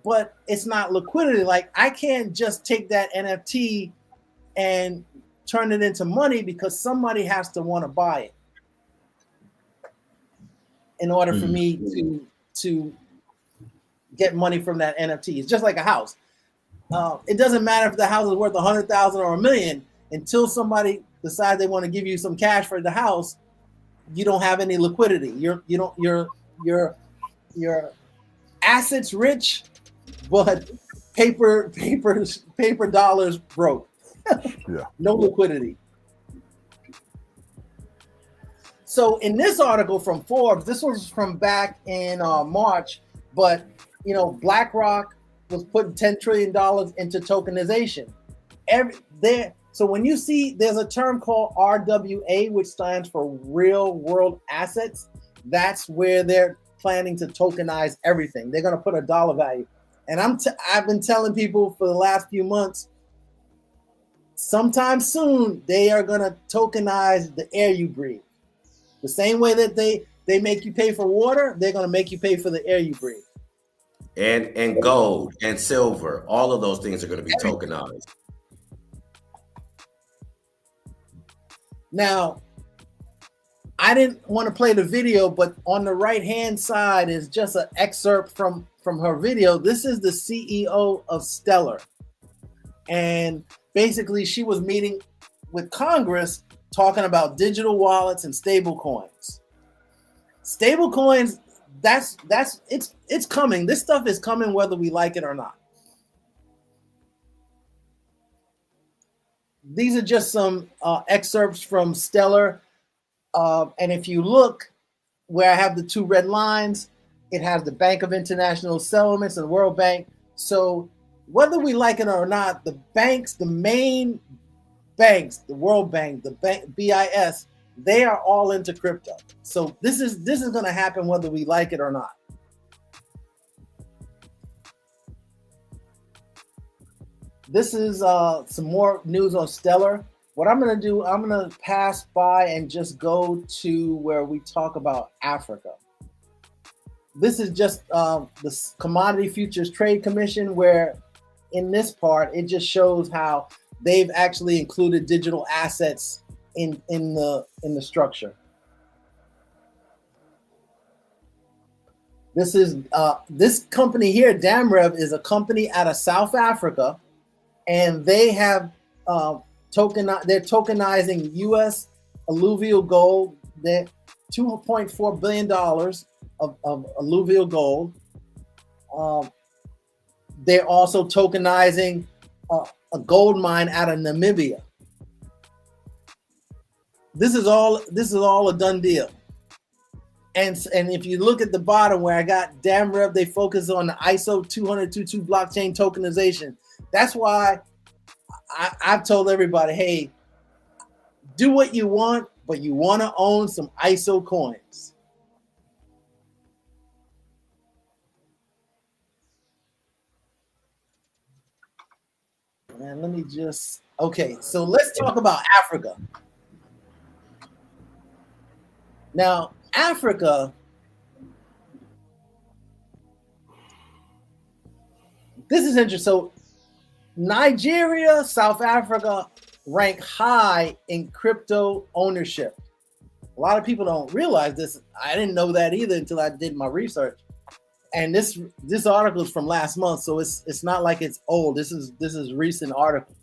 but it's not liquidity. Like I can't just take that NFT and turn it into money because somebody has to want to buy it in order for me to get money from that NFT. It's just like a house. It doesn't matter if the house is worth 100,000 or $1 million until somebody decides they want to give you some cash for the house. You don't have any liquidity. Your assets rich, but paper dollars broke. Yeah. No liquidity. So in this article from Forbes, this was from back in March, but BlackRock was putting $10 trillion into tokenization. So when you see there's a term called RWA, which stands for real world assets, that's where they're planning to tokenize everything. They're going to put a dollar value. And I've been telling people for the last few months, sometime soon, they are going to tokenize the air you breathe. The same way that they make you pay for water, they're going to make you pay for the air you breathe. And gold and silver, all of those things are going to be tokenized. Now, I didn't want to play the video, but on the right-hand side is just an excerpt from her video. This is the CEO of Stellar. And basically, she was meeting with Congress talking about digital wallets and stable coins. Stable coins, it's coming. This stuff is coming whether we like it or not. These are just some excerpts from Stellar. And if you look where I have the two red lines, It has the Bank of International Settlements and World Bank. So whether we like it or not, the banks, the main banks, the World Bank, the bank, BIS, they are all into crypto. So this is going to happen whether we like it or not. This is some more news on Stellar. What I'm going to do, I'm going to pass by and just go to where we talk about Africa. This is just the Commodity Futures Trade Commission, where in this part, it just shows how they've actually included digital assets in the structure. This is this company here, Damrev, is a company out of South Africa, and they have they're tokenizing U.S. alluvial gold. They're $2.4 billion of alluvial gold. They're also tokenizing a gold mine out of Namibia. This is all a done deal. And if you look at the bottom where I got Damrev, they focus on the ISO 20022 blockchain tokenization. That's why I've told everybody, hey, do what you want, but you want to own some ISO coins. And let me just, okay, so let's talk about Africa. Now, Africa, this is interesting. So Nigeria, South Africa rank high in crypto ownership. A lot of people don't realize this. I didn't know that either until I did my research. And this article is from last month, so it's not like it's old. This is recent article.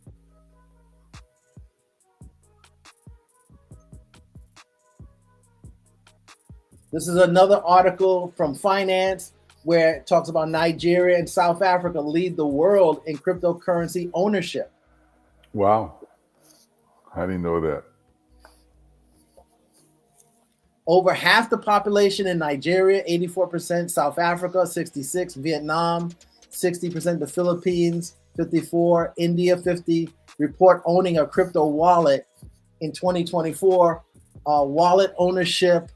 This is another article from Finance where it talks about Nigeria and South Africa lead the world in cryptocurrency ownership. Wow. I didn't know that. Over half the population in Nigeria, 84%, South Africa, 66%, Vietnam, 60%, the Philippines, 54%, India, 50%, report owning a crypto wallet in 2024. Wallet ownership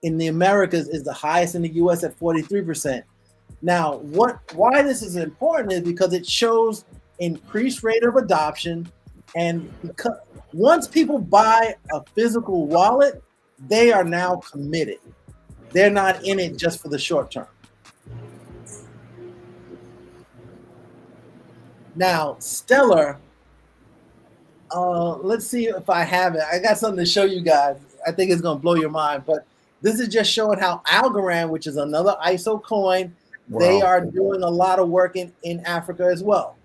in the Americas is the highest in the US at 43%. Now, why this is important is because it shows increased rate of adoption, and because once people buy a physical wallet, they are now committed. They're not in it just for the short term. Now, Stellar, let's see if I have it. I got something to show you guys. I think it's going to blow your mind, but this is just showing how Algorand, which is another ISO coin, wow, they are doing a lot of work in Africa as well.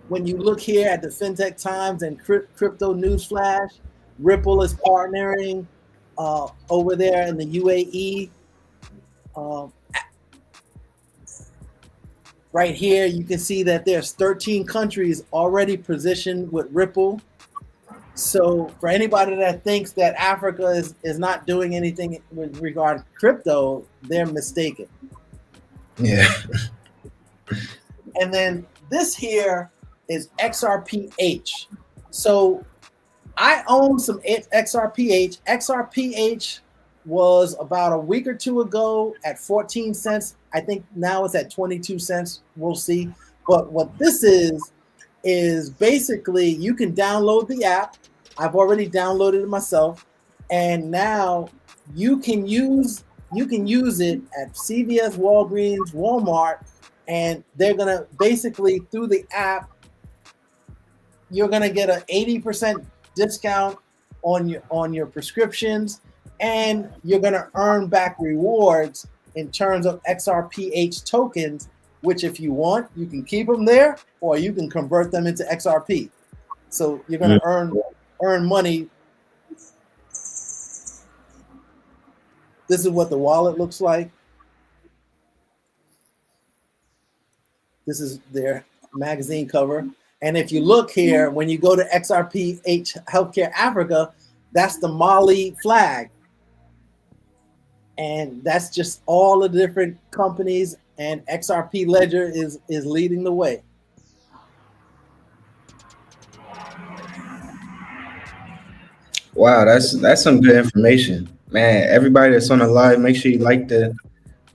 When you look here at the FinTech Times and Crypto News Flash, Ripple is partnering over there in the UAE. Right here, you can see that there's 13 countries already positioned with Ripple. So for anybody that thinks that Africa is not doing anything with regard to crypto, they're mistaken. Yeah. And then this here is XRPH. So I own some XRPH. XRPH was about a week or two ago at 14 cents. I think now it's at 22 cents. We'll see. But what this is basically you can download the app. I've already downloaded it myself. And now you can use it at CVS, Walgreens, Walmart, and they're gonna basically through the app, you're gonna get an 80% discount on your prescriptions, and you're gonna earn back rewards in terms of XRPH tokens, which if you want, you can keep them there or you can convert them into XRP. So you're gonna earn money. This is what the wallet looks like. This is their magazine cover. And if you look here, when you go to XRPH Healthcare Africa, That's the Mali flag. And that's just all the different companies, and XRP Ledger is leading the way. Wow, that's some good information, man. Everybody that's on the live, make sure you like the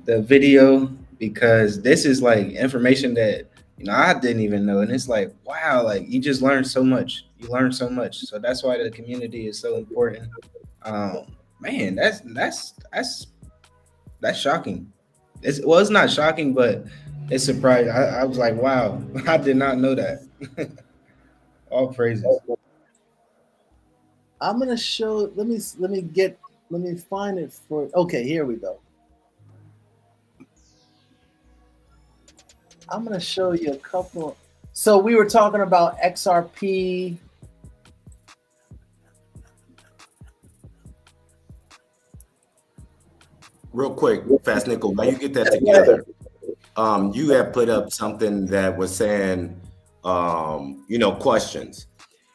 video, because this is like information that I didn't even know, and it's like, wow, like you just learned so much. You learned so much, so that's why the community is so important. Man, that's shocking. It's not shocking, but it's surprising. I was like, wow, I did not know that. All praises. I'm gonna show. Let me find it for. Okay, here we go. I'm gonna show you a couple. So we were talking about XRP. Real quick, Fastnickel, while you get that together, you have put up something that was saying, questions.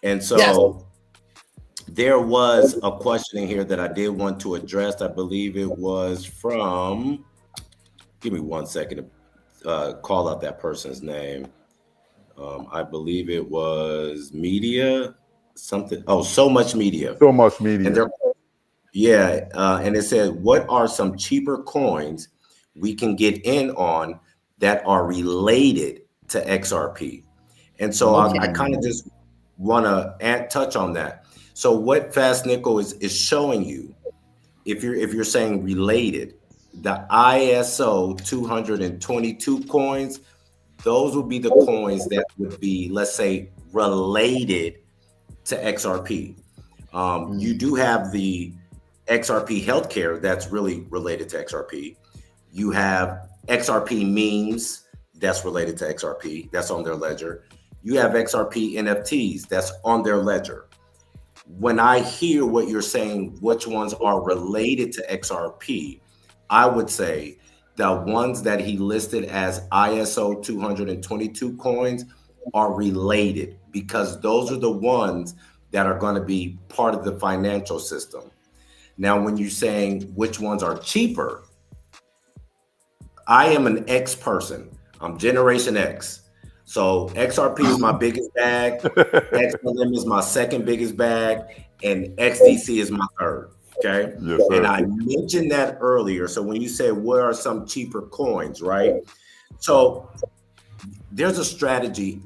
And so Yes. there was a question in here that I did want to address. I believe it was from, give me 1 second to call out that person's name. I believe it was media, something. Oh, so much media. So much media. And and it said, what are some cheaper coins we can get in on that are related to XRP? And so I kind of just want to touch on that. So what Fastnickel is showing you, if you're saying related, the ISO 222 coins, those would be the coins that would be, let's say, related to XRP. You do have the XRP healthcare that's really related to XRP. You have XRP memes that's related to XRP, that's on their ledger. You have XRP NFTs that's on their ledger. When I hear what you're saying, which ones are related to XRP, I would say the ones that he listed as ISO 222 coins are related, because those are the ones that are going to be part of the financial system. Now, when you're saying which ones are cheaper, I am an X person. I'm Generation X. So XRP is my biggest bag, XLM is my second biggest bag, and XDC is my third. Okay. Yes, sir. And I mentioned that earlier. So when you say what are some cheaper coins, right? So there's a strategy.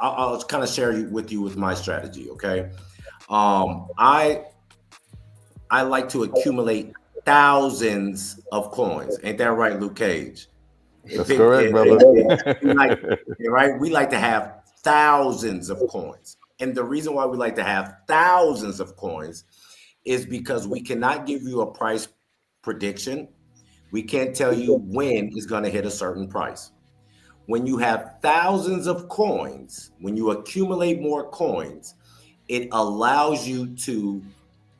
I'll kind of share with you with my strategy. Okay. I like to accumulate thousands of coins. Ain't that right, Luke Cage? That's correct, brother. We like to have thousands of coins. And the reason why we like to have thousands of coins is because we cannot give you a price prediction. We can't tell you when it's going to hit a certain price. When you have thousands of coins, when you accumulate more coins, it allows you to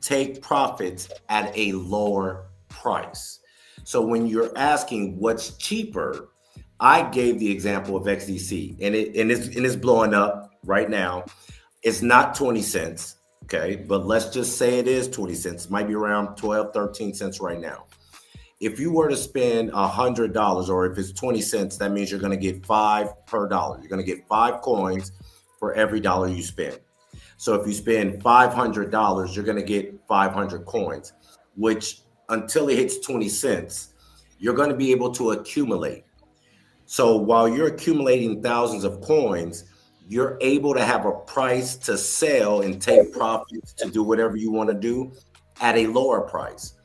take profits at a lower price. So when you're asking what's cheaper, I gave the example of XDC, and it's blowing up right now. It's not 20 cents, okay? But let's just say it is 20 cents. It might be around 12, 13 cents right now. If you were to spend $100, or if it's 20 cents, that means you're going to get 5 per dollar. You're going to get 5 coins for every dollar you spend. So if you spend $500, you're going to get 500 coins, which until it hits 20 cents, you're going to be able to accumulate. So while you're accumulating thousands of coins, you're able to have a price to sell and take profits to do whatever you want to do at a lower price.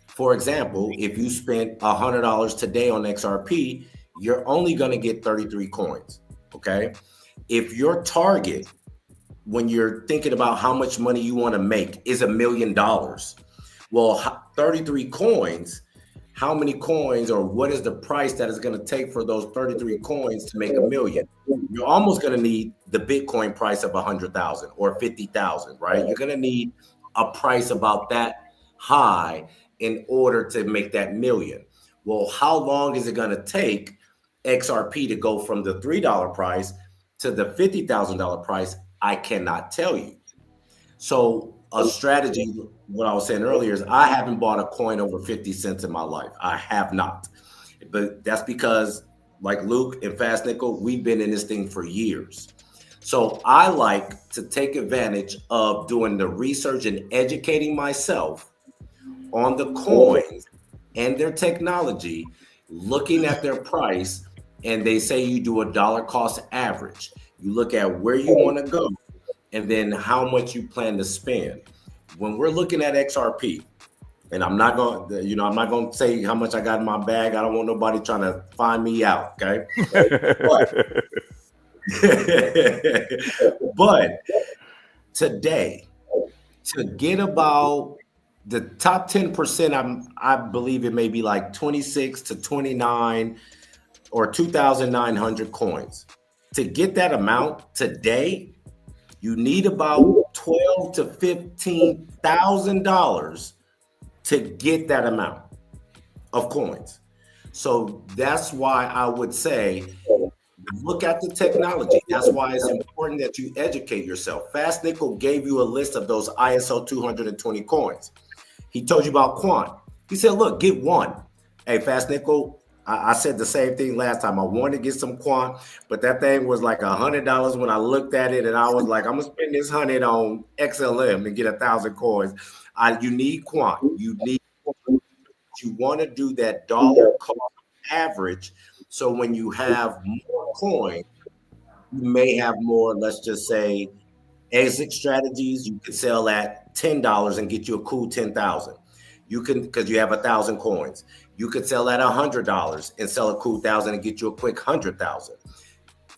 For example, if you spent $100 today on XRP, you're only going to get 33 coins. Okay. If your target, when you're thinking about how much money you want to make, is $1 million, well, 33 coins, how many coins, or what is the price that is going to take for those 33 coins to make $1 million? You're almost going to need the Bitcoin price of 100,000 or 50,000, right? You're going to need a price about that high in order to make that million. Well, how long is it going to take XRP to go from the $3 price to the $50,000 price? I cannot tell you. So a strategy, what I was saying earlier is I haven't bought a coin over 50 cents in my life. I have not. But that's because, like Luke and Fastnickel, we've been in this thing for years. So I like to take advantage of doing the research and educating myself on the coins and their technology, looking at their price, and they say you do a dollar cost average. You look at where you want to go and then how much you plan to spend. When we're looking at XRP, and I'm not going to say how much I got in my bag. I don't want nobody trying to find me out, okay? But today, to get about the top 10%, I believe it may be like 26 to 29 or 2,900 coins. To get that amount today, you need about $12,000 to $15,000 to get that amount of coins. So that's why I would say, look at the technology. That's why it's important that you educate yourself. Fastnickel gave you a list of those ISO 220 coins. He told you about quant. He said, look, get one. Hey, Fastnickel, I said the same thing last time. I wanted to get some quant, but that thing was like $100 when I looked at it, and I was like, I'm gonna spend this 100 on XLM and get 1,000 coins. You need quant. You want to do that dollar cost average. So when you have more coins, you may have more, let's just say, exit strategies. You could sell at $10 and get you a cool 10,000. You can, because you have 1,000 coins. You could sell at $100 and sell a cool 1,000 and get you a quick 100,000.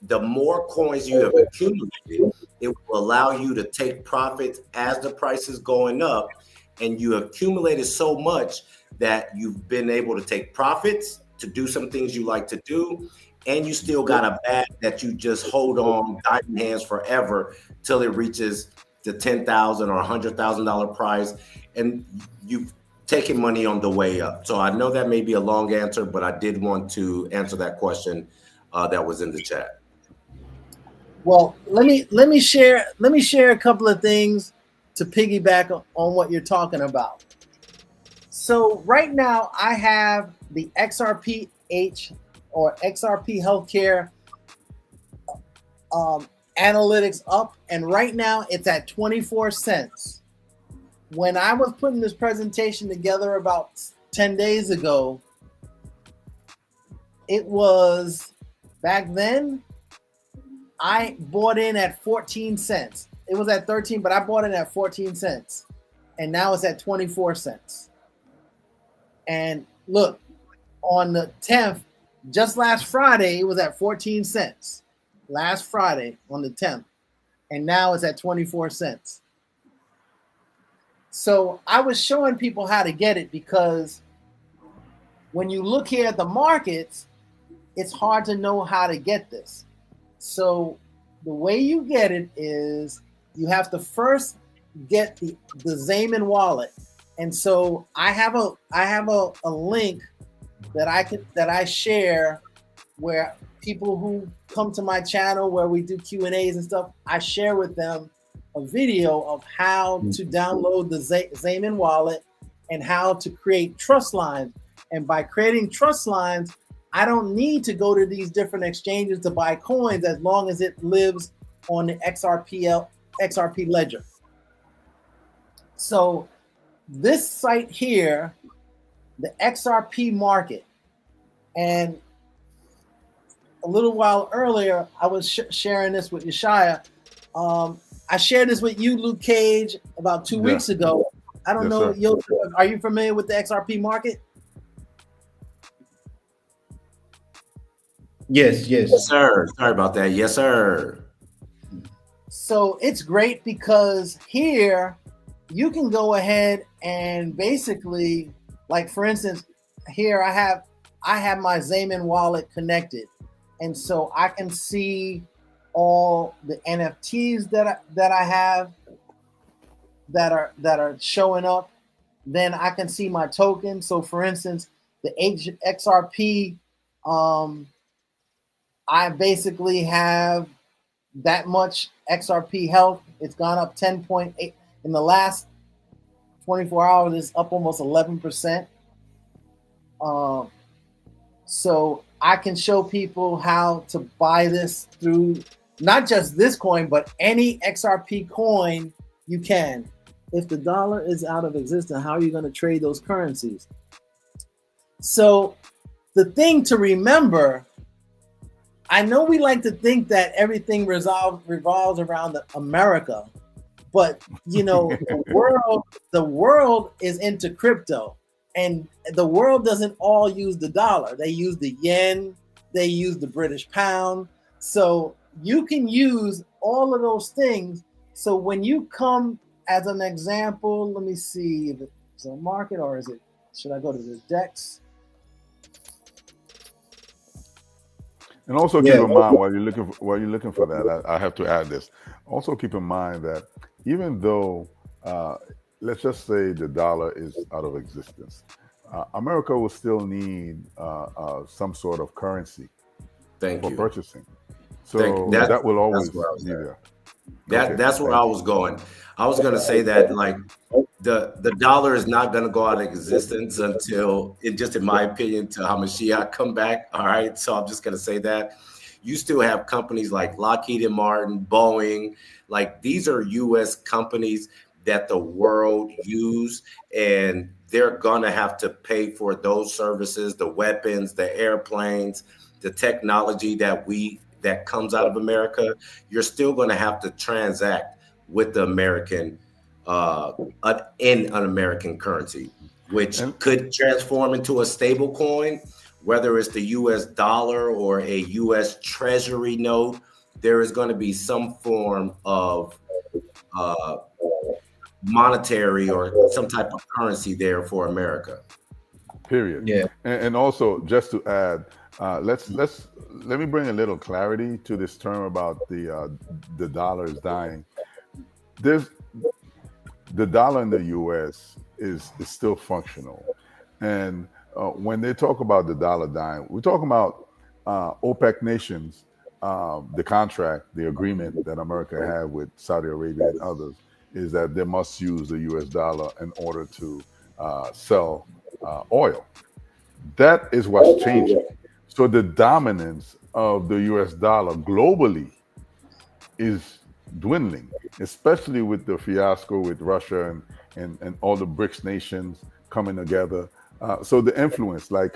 The more coins you have accumulated, it will allow you to take profits as the price is going up, and you accumulated so much that you've been able to take profits to do some things you like to do, and you still got a bag that you just hold on diamond hands forever till it reaches the $10,000 or $100,000 price, and you've taken money on the way up. So I know that may be a long answer, but I did want to answer that question that was in the chat. Well, let me share a couple of things to piggyback on what you're talking about. So right now I have the XRPH or XRP Healthcare analytics up, and right now it's at 24 cents. When I was putting this presentation together about 10 days ago, it was, back then, I bought in at 14 cents. It was at 13, but I bought in at 14 cents. And now it's at 24 cents. And look, on the 10th, just last Friday, it was at 14 cents. Last Friday on the 10th. And now it's at 24 cents. So I was showing people how to get it, because when you look here at the markets, it's hard to know how to get this. So the way you get it is you have to first get the Zayman wallet. And so I have a link that I share, where people who come to my channel where we do Q&As and stuff, I share with them a video of how to download the Zayman wallet and how to create trust lines. And by creating trust lines, I don't need to go to these different exchanges to buy coins, as long as it lives on the XRP ledger. So this site here, the XRP market, and a little while earlier, I was sharing this with Yeshaya. I shared this with you, Luke Cage, about 2 weeks ago. I don't know, are you familiar with the XRP market? Yes. Yes, sir. Sorry about that. Yes, sir. So it's great because here you can go ahead and basically, like for instance, here I have my Zayman wallet connected, and so I can see all the NFTs that I have that are showing up. Then I can see my token. So for instance, the XRP, I basically have that much XRP health. It's gone up 10.8. in the last 24 hours, it's up almost 11%. So I can show people how to buy this through not just this coin, but any XRP coin you can. If the dollar is out of existence, how are you going to trade those currencies? So the thing to remember, I know we like to think that everything revolves around America, but you know, the world is into crypto, and the world doesn't all use the dollar. They use the yen, they use the British pound. So you can use all of those things. So when you come, as an example, let me see if it's a market, or is it, should I go to the DEX? And also keep in mind, while you're looking for that, I have to add this. Also keep in mind that even though, let's just say the dollar is out of existence, America will still need some sort of currency for purchasing. So that will always be there. That's where I was going. I was going to say that, like, the dollar is not going to go out of existence until, in my opinion, till Hamashiach come back. All right, so I'm just going to say that. You still have companies like Lockheed and Martin, Boeing, like these are U.S. companies that the world use, and they're going to have to pay for those services, the weapons, the airplanes, the technology that comes out of America. You're still going to have to transact with the American in an American currency, which could transform into a stable coin, whether it's the US dollar or a US Treasury note. There is going to be some form of monetary or some type of currency there for America. Period. Yeah. And also, just to add, let me bring a little clarity to this term about the dollar is dying. The dollar in the U.S. is still functional, and when they talk about the dollar dying, we're talking about OPEC nations, the contract, the agreement that America had with Saudi Arabia and others is that they must use the U.S. dollar in order to sell oil. That is what's changing. So the dominance of the U.S. dollar globally is dwindling, especially with the fiasco with Russia and all the BRICS nations coming together. So the influence, like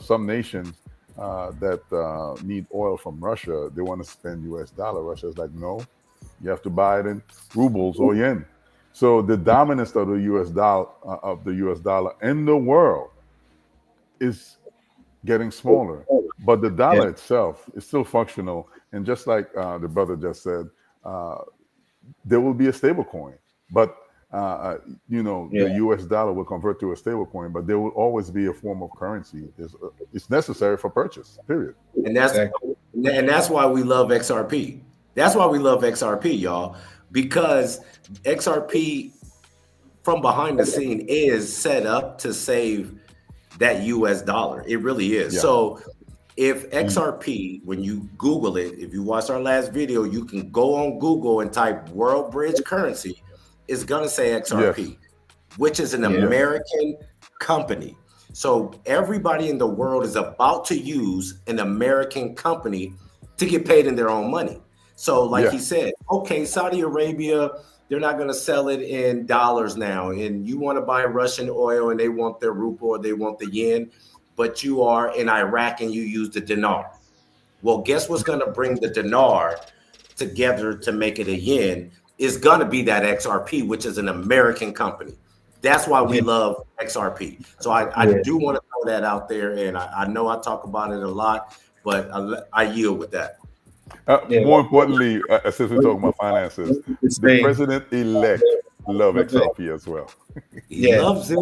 some nations that need oil from Russia, they want to spend U.S. dollar. Russia's like, no, you have to buy it in rubles or yen. So the dominance of the U.S. dollar in the world is getting smaller, but the dollar itself is still functional. And just like the brother just said, there will be a stable coin, but the U.S. dollar will convert to a stable coin, but there will always be a form of currency. It's necessary for purchase, period. And that's why we love XRP. That's why we love XRP, y'all, because XRP from behind the scene is set up to save that US dollar. It really is. Yeah. So if XRP, when you Google it, if you watched our last video, you can go on Google and type World Bridge currency. It's going to say XRP, which is an American company. So everybody in the world is about to use an American company to get paid in their own money. So like he said, okay, Saudi Arabia, they're not going to sell it in dollars now. And you want to buy Russian oil and they want their ruble or they want the yen, but you are in Iraq and you use the dinar. Well, guess what's going to bring the dinar together to make it a yen is going to be that XRP, which is an American company. That's why we love XRP. So I do want to throw that out there. And I know I talk about it a lot, but I yield with that. More importantly, since we're talking about finances, the president-elect loves XRP as well. He loves it.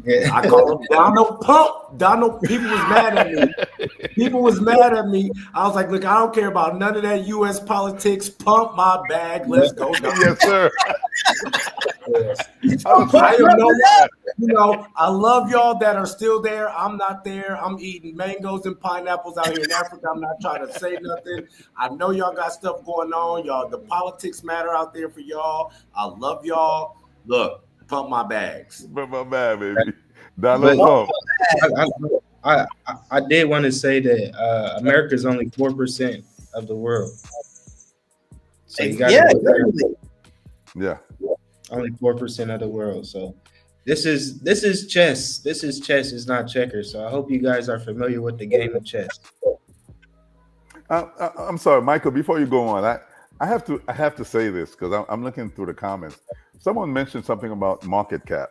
Yeah. I called him Donald Pump. Donald, people was mad at me. People was mad at me. I was like, look, I don't care about none of that U.S. politics. Pump my bag. Let's go, Donald. Yes, sir. I am no, you know, I love y'all that are still there. I'm not there. I'm eating mangoes and pineapples out here in Africa. I'm not trying to say nothing. I know y'all got stuff going on. Y'all, the politics matter out there for y'all. I love y'all. Look, pump my bags. But my bad, baby. Donald Pump. I did want to say that America is only 4% of the world. So you got Yeah. only 4% of the world. So this is chess. This is chess. It's not checkers. So I hope you guys are familiar with the game of chess. I'm sorry, Michael. Before you go on, I have to say this because I'm looking through the comments. Someone mentioned something about market cap.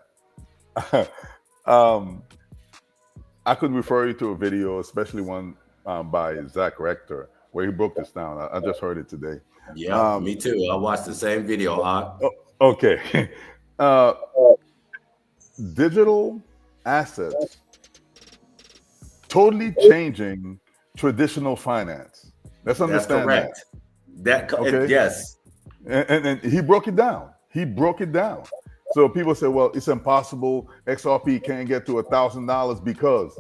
I could refer you to a video, especially one by Zach Rector, where he broke this down. I just heard it today. Yeah, me too. I watched the same video. Okay. Digital assets totally changing traditional finance. Let's understand That's correct. Okay. Yes. And he broke it down. So people say, well, it's impossible. XRP can't get to $1,000 because.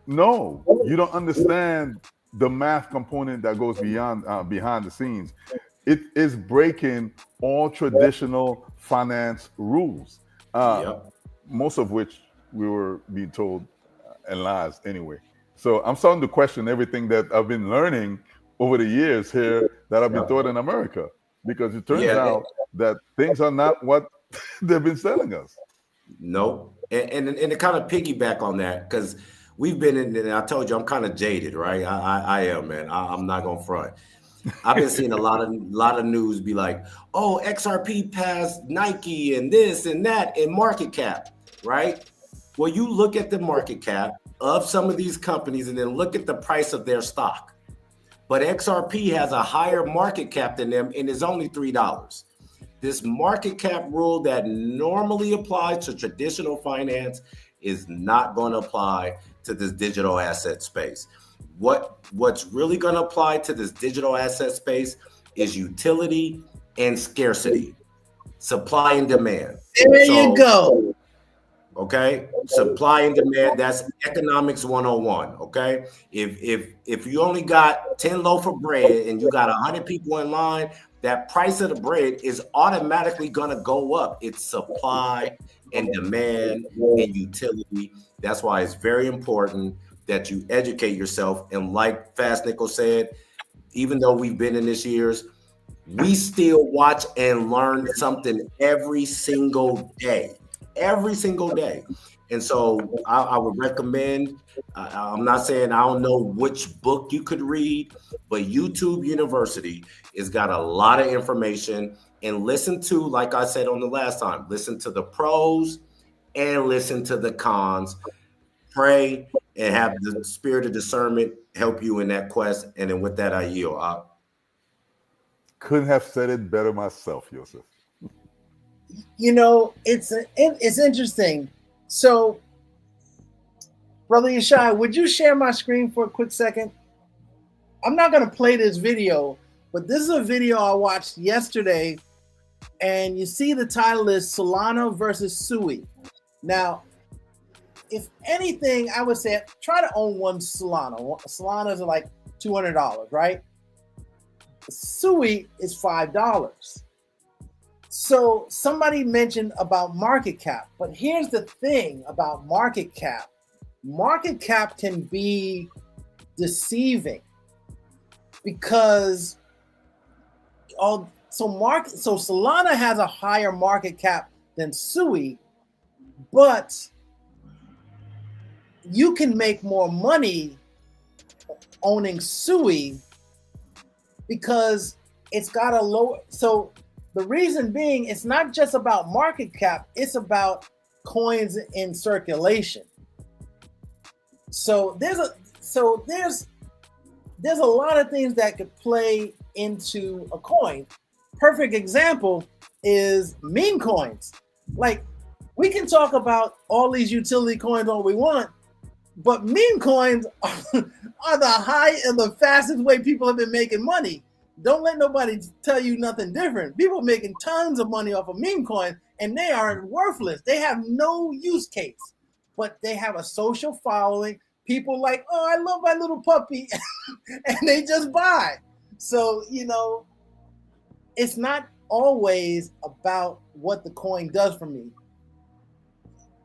No, you don't understand the math component that goes beyond behind the scenes. It is breaking all traditional finance rules, most of which we were being told and lies anyway. So I'm starting to question everything that I've been learning over the years here that I've been taught in America, because it turns out that things are not what they've been selling us. No, and to kind of piggyback on that, because we've been in, and I told you I'm kind of jaded, right? I am, man. I'm not gonna front. I've been seeing a lot of news be like, oh, XRP passed Nike and this and that in market cap, right? Well, you look at the market cap of some of these companies and then look at the price of their stock. But XRP has a higher market cap than them and is only $3. This market cap rule that normally applies to traditional finance is not going to apply to this digital asset space. What's really going to apply to this digital asset space is utility and scarcity, supply and demand. There you go. Okay, supply and demand. That's economics 101. Okay, if you only got 10 loaf of bread and you got 100 people in line, that price of the bread is automatically going to go up. It's supply and demand and utility. That's why it's very important that you educate yourself. And like Fastnickel said, even though we've been in this years, we still watch and learn something every single day. And so I would recommend, I'm not saying I don't know which book you could read, but YouTube University has got a lot of information. And listen to, like I said on the last time, listen to the pros and listen to the cons. Pray and have the spirit of discernment help you in that quest. And then with that, I yield. Couldn't have said it better myself, Joseph. You know, it's interesting. So, Brother Yeshai, would you share my screen for a quick second? I'm not going to play this video, but this is a video I watched yesterday, and you see the title is Solana versus SUI. Now, if anything, I would say try to own one Solana. Solanas are like $200, right? SUI is $5. So somebody mentioned about market cap, but here's the thing about market cap. Market cap can be deceiving because so Solana has a higher market cap than SUI, but you can make more money owning SUI because it's got a low. So the reason being, it's not just about market cap; it's about coins in circulation. So there's a lot of things that could play into a coin. Perfect example is meme coins. Like We can talk about all these utility coins all we want, but meme coins are the high and the fastest way people have been making money. Don't let nobody tell you nothing different. People are making tons of money off of meme coins, and they are worthless. They have no use case, but they have a social following. People like, oh, I love my little puppy, and they just buy. So, it's not always about what the coin does for me.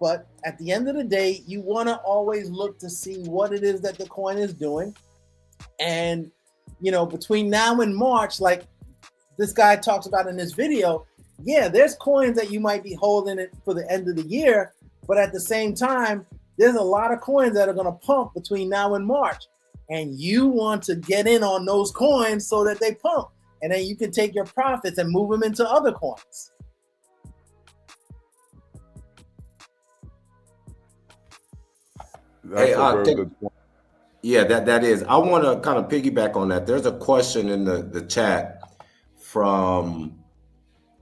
But at the end of the day, you want to always look to see what it is that the coin is doing. And, between now and March, like this guy talks about in this video, yeah, there's coins that you might be holding it for the end of the year. But at the same time, there's a lot of coins that are going to pump between now and March. And you want to get in on those coins so that they pump. And then you can take your profits and move them into other coins. That's a very good point. Yeah, that is. I want to kind of piggyback on that. There's a question in the chat from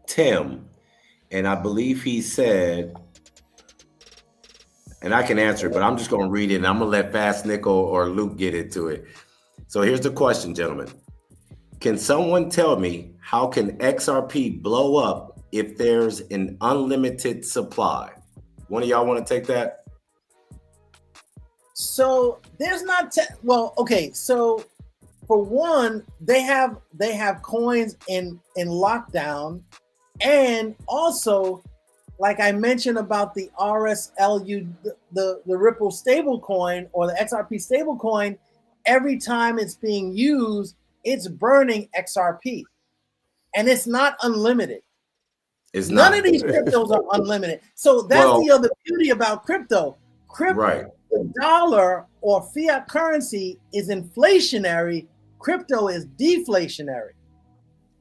Tim, and I believe he said, and I can answer it, but I'm just going to read it, and I'm going to let Fastnickel or Luke get into it. So here's the question, gentlemen. Can someone tell me how can XRP blow up if there's an unlimited supply? One of y'all want to take that? So there's not okay. So for one, they have coins in lockdown, and also, like I mentioned about the RSLU, the Ripple stable coin or the XRP stable coin, every time it's being used, it's burning XRP, and it's not unlimited. None of these cryptos are unlimited. So that's the other beauty about crypto. Right. The dollar or fiat currency is inflationary. Crypto is deflationary.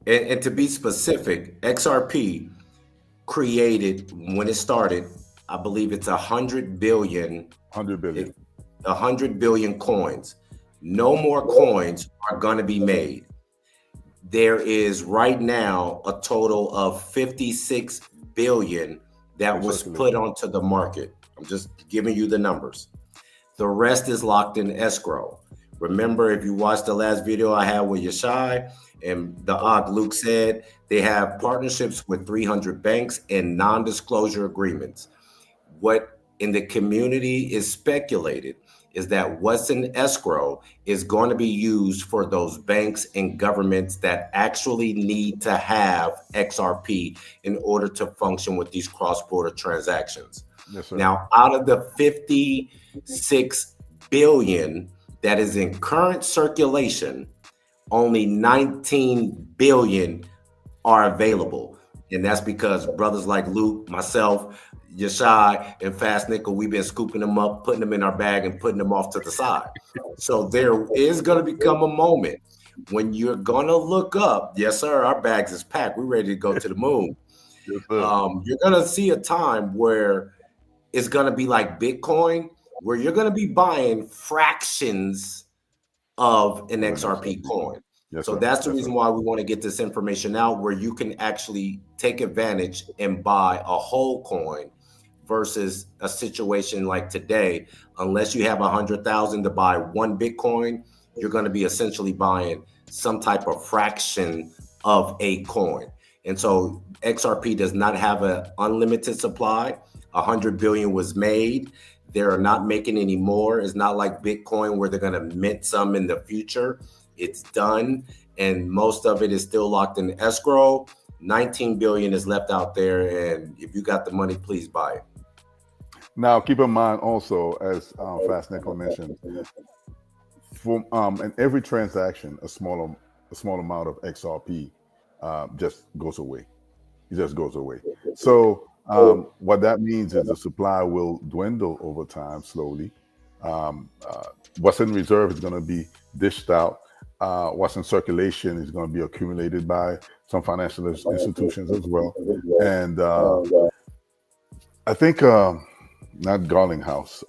And to be specific, XRP created, when it started, I believe it's 100 billion. 100 billion coins. No more coins are going to be made. There is right now a total of 56 billion that was put onto the market. I'm just giving you the numbers. The rest is locked in escrow. Remember, if you watched the last video I had with Yashai and Luke said they have partnerships with 300 banks and non-disclosure agreements. What in the community is speculated is that what's in escrow is going to be used for those banks and governments that actually need to have XRP in order to function with these cross-border transactions. Yes, sir. Now, out of the 56 billion that is in current circulation, only 19 billion are available. And that's because brothers like Luke, myself, Yashai, and Fastnickel, we've been scooping them up, putting them in our bag, and putting them off to the side. So there is going to become a moment when you're going to look up, yes, sir, our bags is packed. We're ready to go to the moon. Yes, you're going to see a time where it's going to be like Bitcoin, where you're going to be buying fractions of an XRP coin. Yes, so that's the reason why we want to get this information out, where you can actually take advantage and buy a whole coin versus a situation like today. Unless you have 100,000 to buy one Bitcoin, you're going to be essentially buying some type of fraction of a coin. And so XRP does not have an unlimited supply. 100 billion was made. They're not making any more. It's not like Bitcoin where they're going to mint some in the future. It's done, and most of it is still locked in escrow. 19 billion is left out there, and if you got the money, please buy it. Now, keep in mind also, as Fastnickel mentioned, for in every transaction, a small amount of XRP just goes away. It just goes away. So what that means is the supply will dwindle over time slowly. What's in reserve is going to be dished out. What's in circulation is going to be accumulated by some financial institutions as well. And I think not Garlinghouse,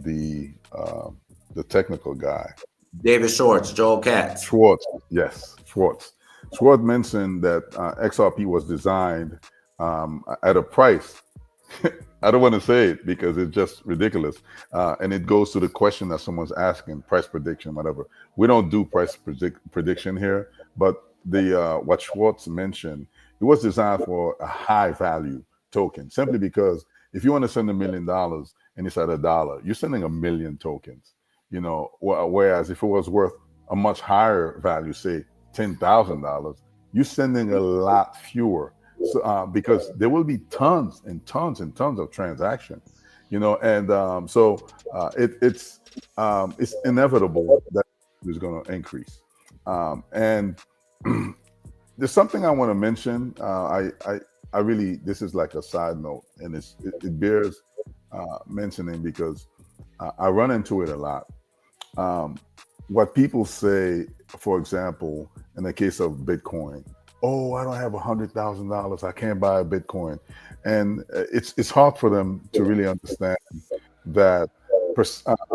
the technical guy, David Schwartz, Joel Katz. Schwartz, yes, Schwartz. Schwartz mentioned that XRP was designed at a price I don't want to say it because it's just ridiculous. And it goes to the question that someone's asking, price prediction, whatever. We don't do prediction here, but the what Schwartz mentioned, it was designed for a high value token, simply because if you want to send $1 million and it's at $1, you're sending 1,000,000 tokens, you know, whereas if it was worth a much higher value, say $10,000, you're sending a lot fewer. So, because there will be tons and tons and tons of transactions, you know, and it's inevitable that it's going to increase. And there's something I want to mention. I really, this is like a side note, and it bears mentioning because I run into it a lot. What people say, for example, in the case of Bitcoin, oh, I don't have $100,000. I can't buy a Bitcoin. And it's hard for them to really understand that,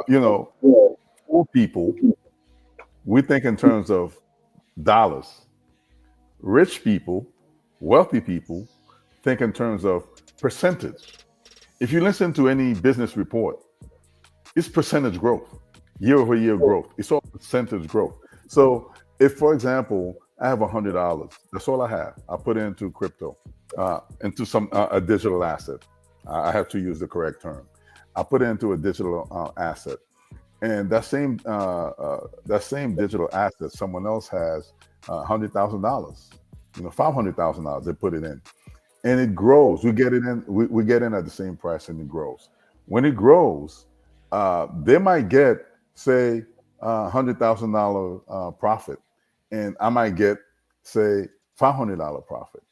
you know, poor people, we think in terms of dollars. Rich people, wealthy people, think in terms of percentage. If you listen to any business report, it's percentage growth, year over year growth. It's all percentage growth. So if, for example, I have $100, that's all I have. I put it into crypto, into a digital asset. I have to use the correct term. I put it into a digital asset, and that same digital asset, someone else has $100,000, you know, $500,000. They put it in, and it grows. We get it in. We get in at the same price, and it grows. When it grows, they might get, say, $100,000 profit, and I might get, say, $500 profit.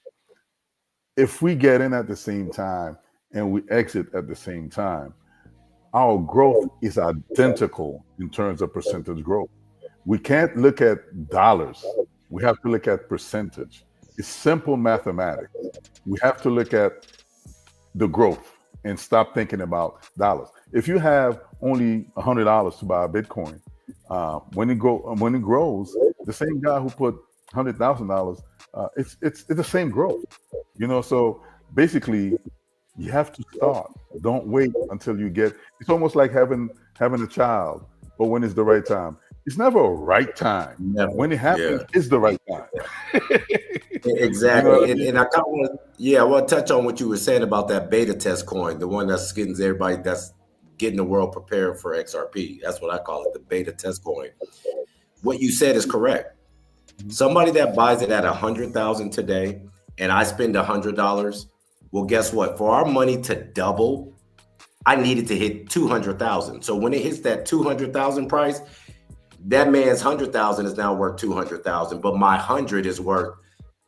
If we get in at the same time and we exit at the same time, our growth is identical in terms of percentage growth. We can't look at dollars. We have to look at percentage. It's simple mathematics. We have to look at the growth and stop thinking about dollars. If you have only $100 to buy a Bitcoin, when it grows, the same guy who put $100,000, it's the same growth, you know. So basically, you have to start. Don't wait until you get. It's almost like having a child, but when it's the right time. It's never a right time. Never. When it happens, it's the right time. Exactly. You know what I mean? And I kind of want I want to touch on what you were saying about that beta test coin, the one that's getting everybody, that's getting the world prepared for XRP. That's what I call it, the beta test coin. What you said is correct. Somebody that buys it at 100,000 today, and I spend $100. Well, guess what? For our money to double, I needed to hit 200,000. So when it hits that 200,000 price, that man's 100,000 is now worth 200,000, but my 100 is worth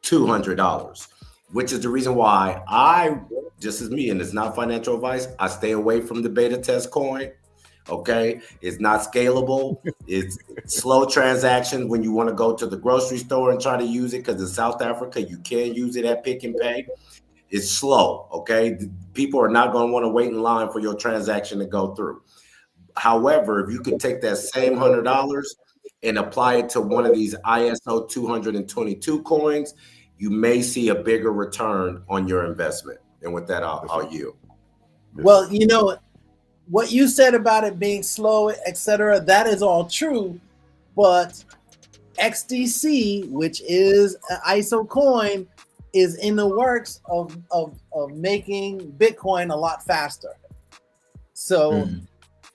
$200, which is the reason why I, just as me, and it's not financial advice, I stay away from the beta test coin. Okay, it's not scalable. It's slow transaction when you want to go to the grocery store and try to use it, because in South Africa you can use it at Pick and Pay. It's slow. Okay, people are not going to want to wait in line for your transaction to go through. However, if you could take that same $100 and apply it to one of these ISO 222 coins, you may see a bigger return on your investment. And with that, I'll yield. Well, you know, what you said about it being slow, etc., that is all true. But XDC, which is an ISO coin, is in the works of making Bitcoin a lot faster. So.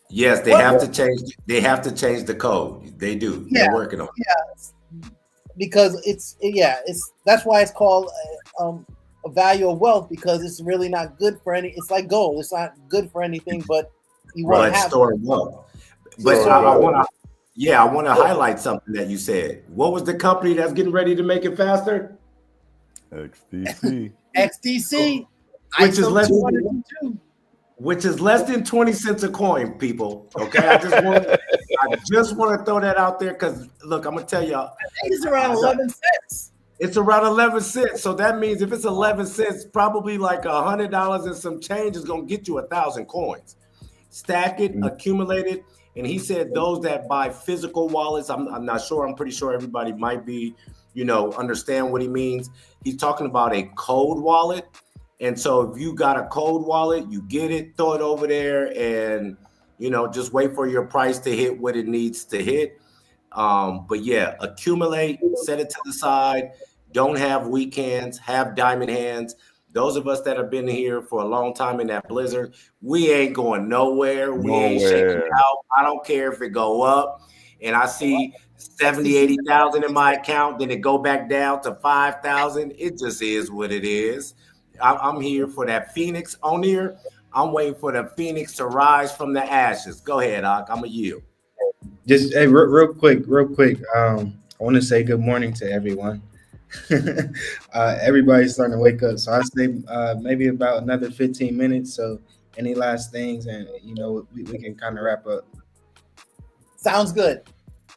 Yes, they have to change. They have to change the code. They do. Yeah, they're working on it. Yeah, because that's why it's called a value of wealth, because it's really not good for any. It's like gold. It's not good for anything, but you want to have storing wealth. But I want to highlight something that you said. What was the company that's getting ready to make it faster? XDC. XDC, which is less than 2. Which is less than 20 cents a coin, people. Okay, I just want to throw that out there, because look, I'm gonna tell y'all, I think it's around 11 cents. It's around 11 cents. So that means if it's 11 cents, probably like $100 and some change is gonna get you 1,000 coins. Stack it, accumulate it. And he said those that buy physical wallets, I'm not sure. I'm pretty sure everybody might be, understand what he means. He's talking about a cold wallet. And so if you got a cold wallet, you get it, throw it over there, and just wait for your price to hit what it needs to hit. But yeah, accumulate, set it to the side. Don't have weak hands, have diamond hands. Those of us that have been here for a long time in that blizzard, we ain't going nowhere. We ain't shaking out. I don't care if it go up and I see 70, 80,000 in my account, then it go back down to 5,000. It just is what it is. I'm here for that Phoenix on here. I'm waiting for the Phoenix to rise from the ashes. Go ahead, Ak. I'm a you. Just hey, real quick. I want to say good morning to everyone. Everybody's starting to wake up, so I say maybe about another 15 minutes. So, any last things, and we can kind of wrap up. Sounds good.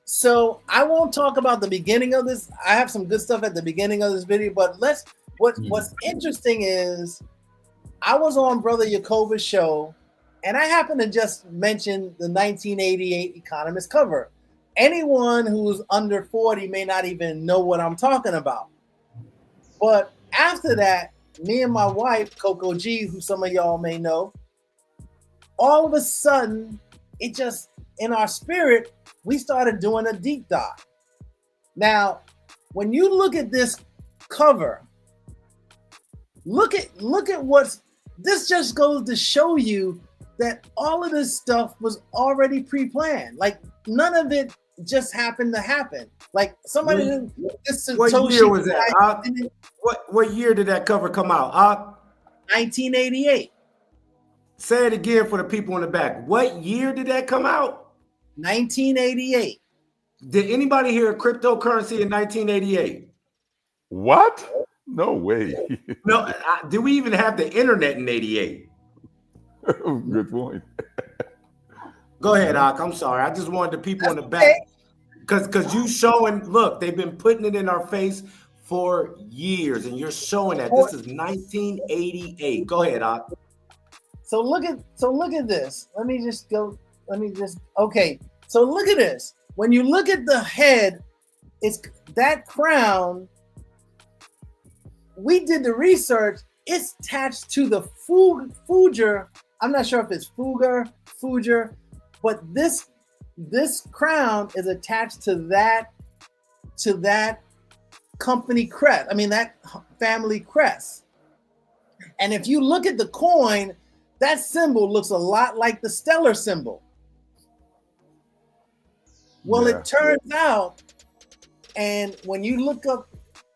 So I won't talk about the beginning of this. I have some good stuff at the beginning of this video, but what's interesting is I was on Brother Yacoba's show, and I happened to just mention the 1988 Economist cover. Anyone who's under 40 may not even know what I'm talking about. But after that, me and my wife, Coco G, who some of y'all may know, all of a sudden, it just, in our spirit, we started doing a deep dive. Now, when you look at this cover, look at what's, this just goes to show you that all of this stuff was already pre-planned. Like, none of it just happened to happen. Like, somebody didn't. What year was that? What year did that cover come out? 1988. Say it again for the people in the back. What year did that come out? 1988. Did anybody hear of cryptocurrency in 1988? What? No way. No. Did we even have the internet in 88? Good point. Go ahead, Ak. I'm sorry. I just wanted the people in the back, because you showing. Look, they've been putting it in our face for years, and you're showing that this is 1988. Go ahead, Ak. So look at this. Okay. So look at this. When you look at the head, it's that crown. We did the research. It's attached to the Fugger. I'm not sure if it's Fugger, but this crown is attached to that company crest. I mean, that family crest. And if you look at the coin, that symbol looks a lot like the stellar symbol. Well, It turns out, and when you look up,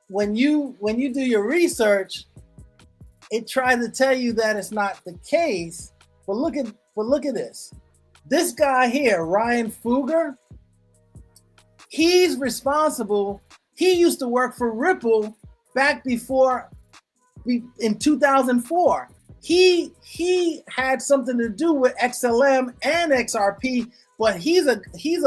when you do your research, it tries to tell you that it's not the case. But look at this. This guy here, Ryan Fugger, he's responsible. He used to work for Ripple back before, in 2004. He had something to do with XLM and XRP, but he's a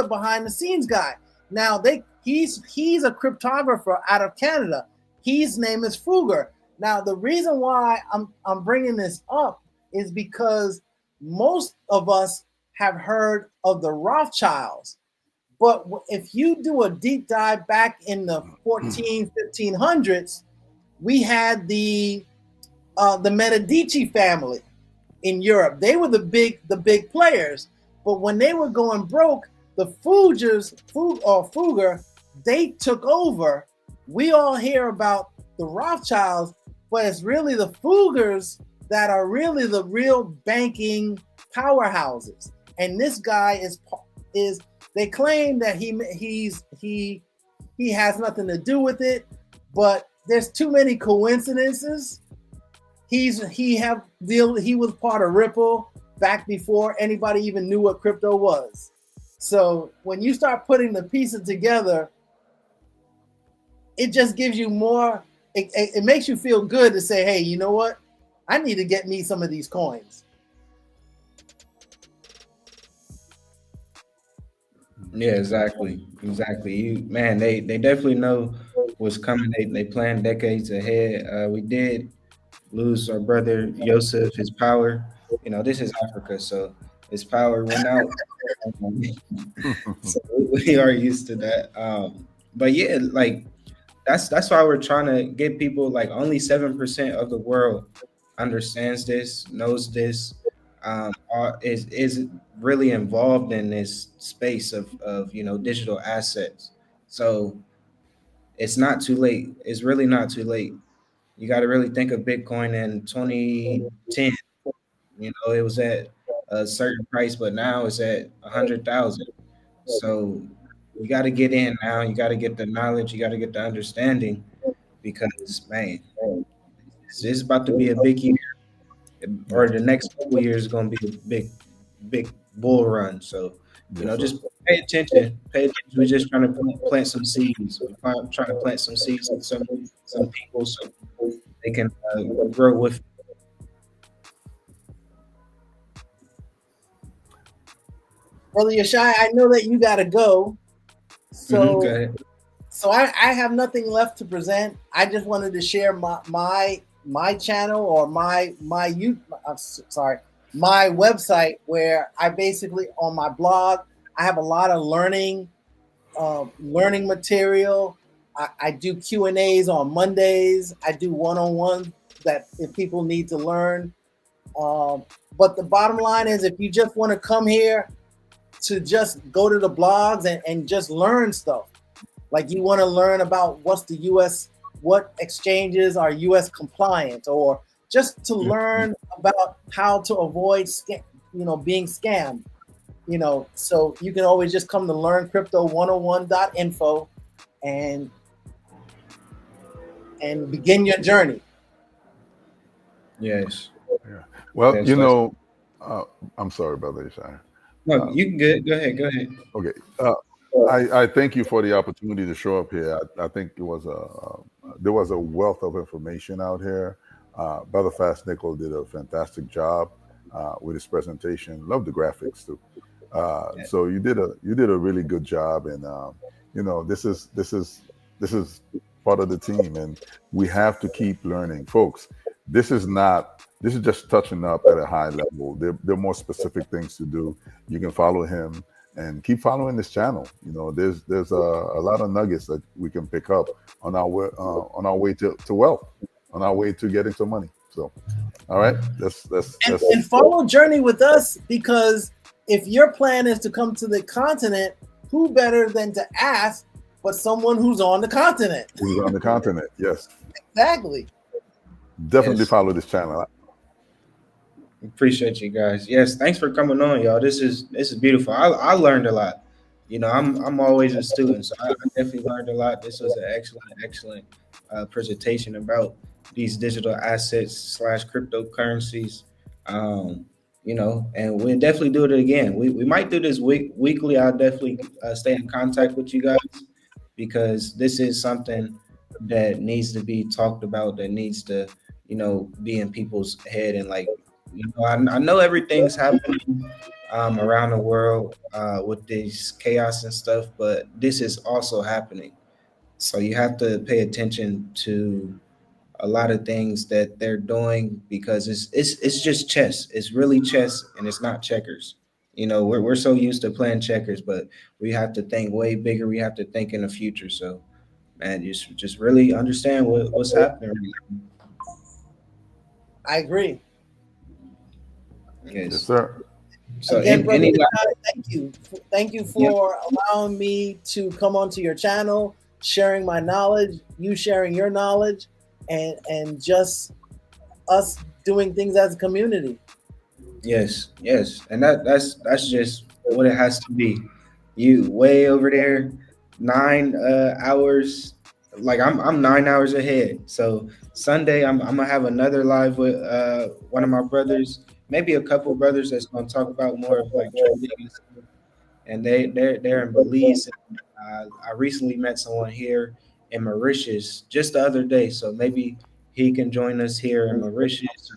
behind the scenes guy. Now he's a cryptographer out of Canada. His name is Fugger. Now the reason why I'm bringing this up is because most of us have heard of the Rothschilds, but if you do a deep dive back in the 1500s, we had the Medici family in Europe. They were the big players, but when they were going broke, the Fugger, they took over. We all hear about the Rothschilds, but it's really the Fuggers that are really the real banking powerhouses. And this guy is they claim that he has nothing to do with it, but there's too many coincidences. He was part of Ripple back before anybody even knew what crypto was. So when you start putting the pieces together, it just gives you more. It makes you feel good to say, hey, you know what? I need to get me some of these coins. Yeah, exactly. They definitely know what's coming. They plan decades ahead. We did lose our brother Yosef, his power. This is Africa, so his power went out. So we are used to that. But yeah, like that's why we're trying to get people, like only 7% of the world understands this, knows this, is really involved in this space of digital assets. So it's not too late. It's really not too late. You got to really think of Bitcoin in 2010. It was at a certain price, but now it's at 100,000. So you got to get in now. You got to get the knowledge. You got to get the understanding, because man, this is about to be a big year, or the next couple years is going to be a big bull run. So Yes, sir. just pay attention. Pay attention. We're just trying to plant some seeds. We're trying to plant some seeds in some people, so they can grow with. Brother Yashai, I know that you got to go. So, Go ahead. so I have nothing left to present. I just wanted to share my channel, or my website, where I basically, on my blog, I have a lot of learning material. I do Q&As on Mondays. I do one-on-ones that if people need to learn. But the bottom line is, if you just want to come here to just go to the blogs and just learn stuff, like you want to learn about what exchanges are US compliant, or just to learn about how to avoid being scammed. So you can always just come to learncrypto101.info and begin your journey. Yes. Yeah. Well, Yes, I'm sorry, Brother Ishai. No, you can good. Go ahead. Go ahead. Okay. I thank you for the opportunity to show up here. I think there was a wealth of information out here. Brother Fastnickel did a fantastic job with his presentation. Love the graphics too. So you did a really good job, and this is part of the team, and we have to keep learning, folks. This is just touching up at a high level. There are more specific things to do. You can follow him and keep following this channel. There's a lot of nuggets that we can pick up on our way to wealth, on our way to getting some money. So, all right, and follow Journey With Us, because if your plan is to come to the continent, who better than to ask but someone who's on the continent? Who's on the continent? Yes, exactly. Definitely follow this channel. Appreciate you guys. Yes, thanks for coming on, y'all. This is beautiful. I learned a lot. I'm always a student, so I definitely learned a lot. This was an excellent presentation about these digital assets / cryptocurrencies. And we'll definitely do it again. We might do this weekly. I'll definitely stay in contact with you guys, because this is something that needs to be talked about, that needs to be in people's head. And I know everything's happening around the world with this chaos and stuff, but this is also happening. So you have to pay attention to a lot of things that they're doing, because it's just chess. It's really chess, and it's not checkers. We're so used to playing checkers, but we have to think way bigger. We have to think in the future. So, man, just really understand what's happening right now. I agree. Yes, sir. So again, brother, thank you for allowing me to come onto your channel, sharing my knowledge, you sharing your knowledge, and just us doing things as a community. Yes, and that's just what it has to be. You way over there, 9 hours. Like I'm 9 hours ahead. So Sunday I'm gonna have another live with one of my brothers, maybe a couple of brothers that's gonna talk about more of like trading and stuff. And they're in Belize. I recently met someone here in Mauritius just the other day, so maybe he can join us here in Mauritius.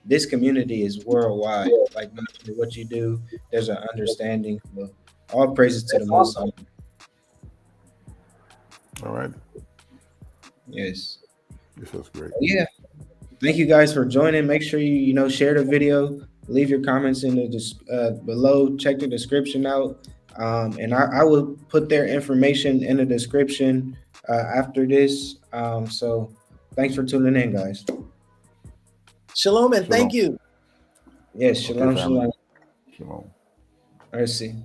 This community is worldwide. Like, no matter what you do, there's an understanding. So all praises to the Most High. All right. Yes. This was great. Yeah. Thank you guys for joining. Make sure you share the video. Leave your comments in the below. Check the description out, and I will put their information in the description after this. So thanks for tuning in, guys. Shalom and thank Shalom. you. Yes, Okay, shalom, family. shalom. Shalom. Mercy.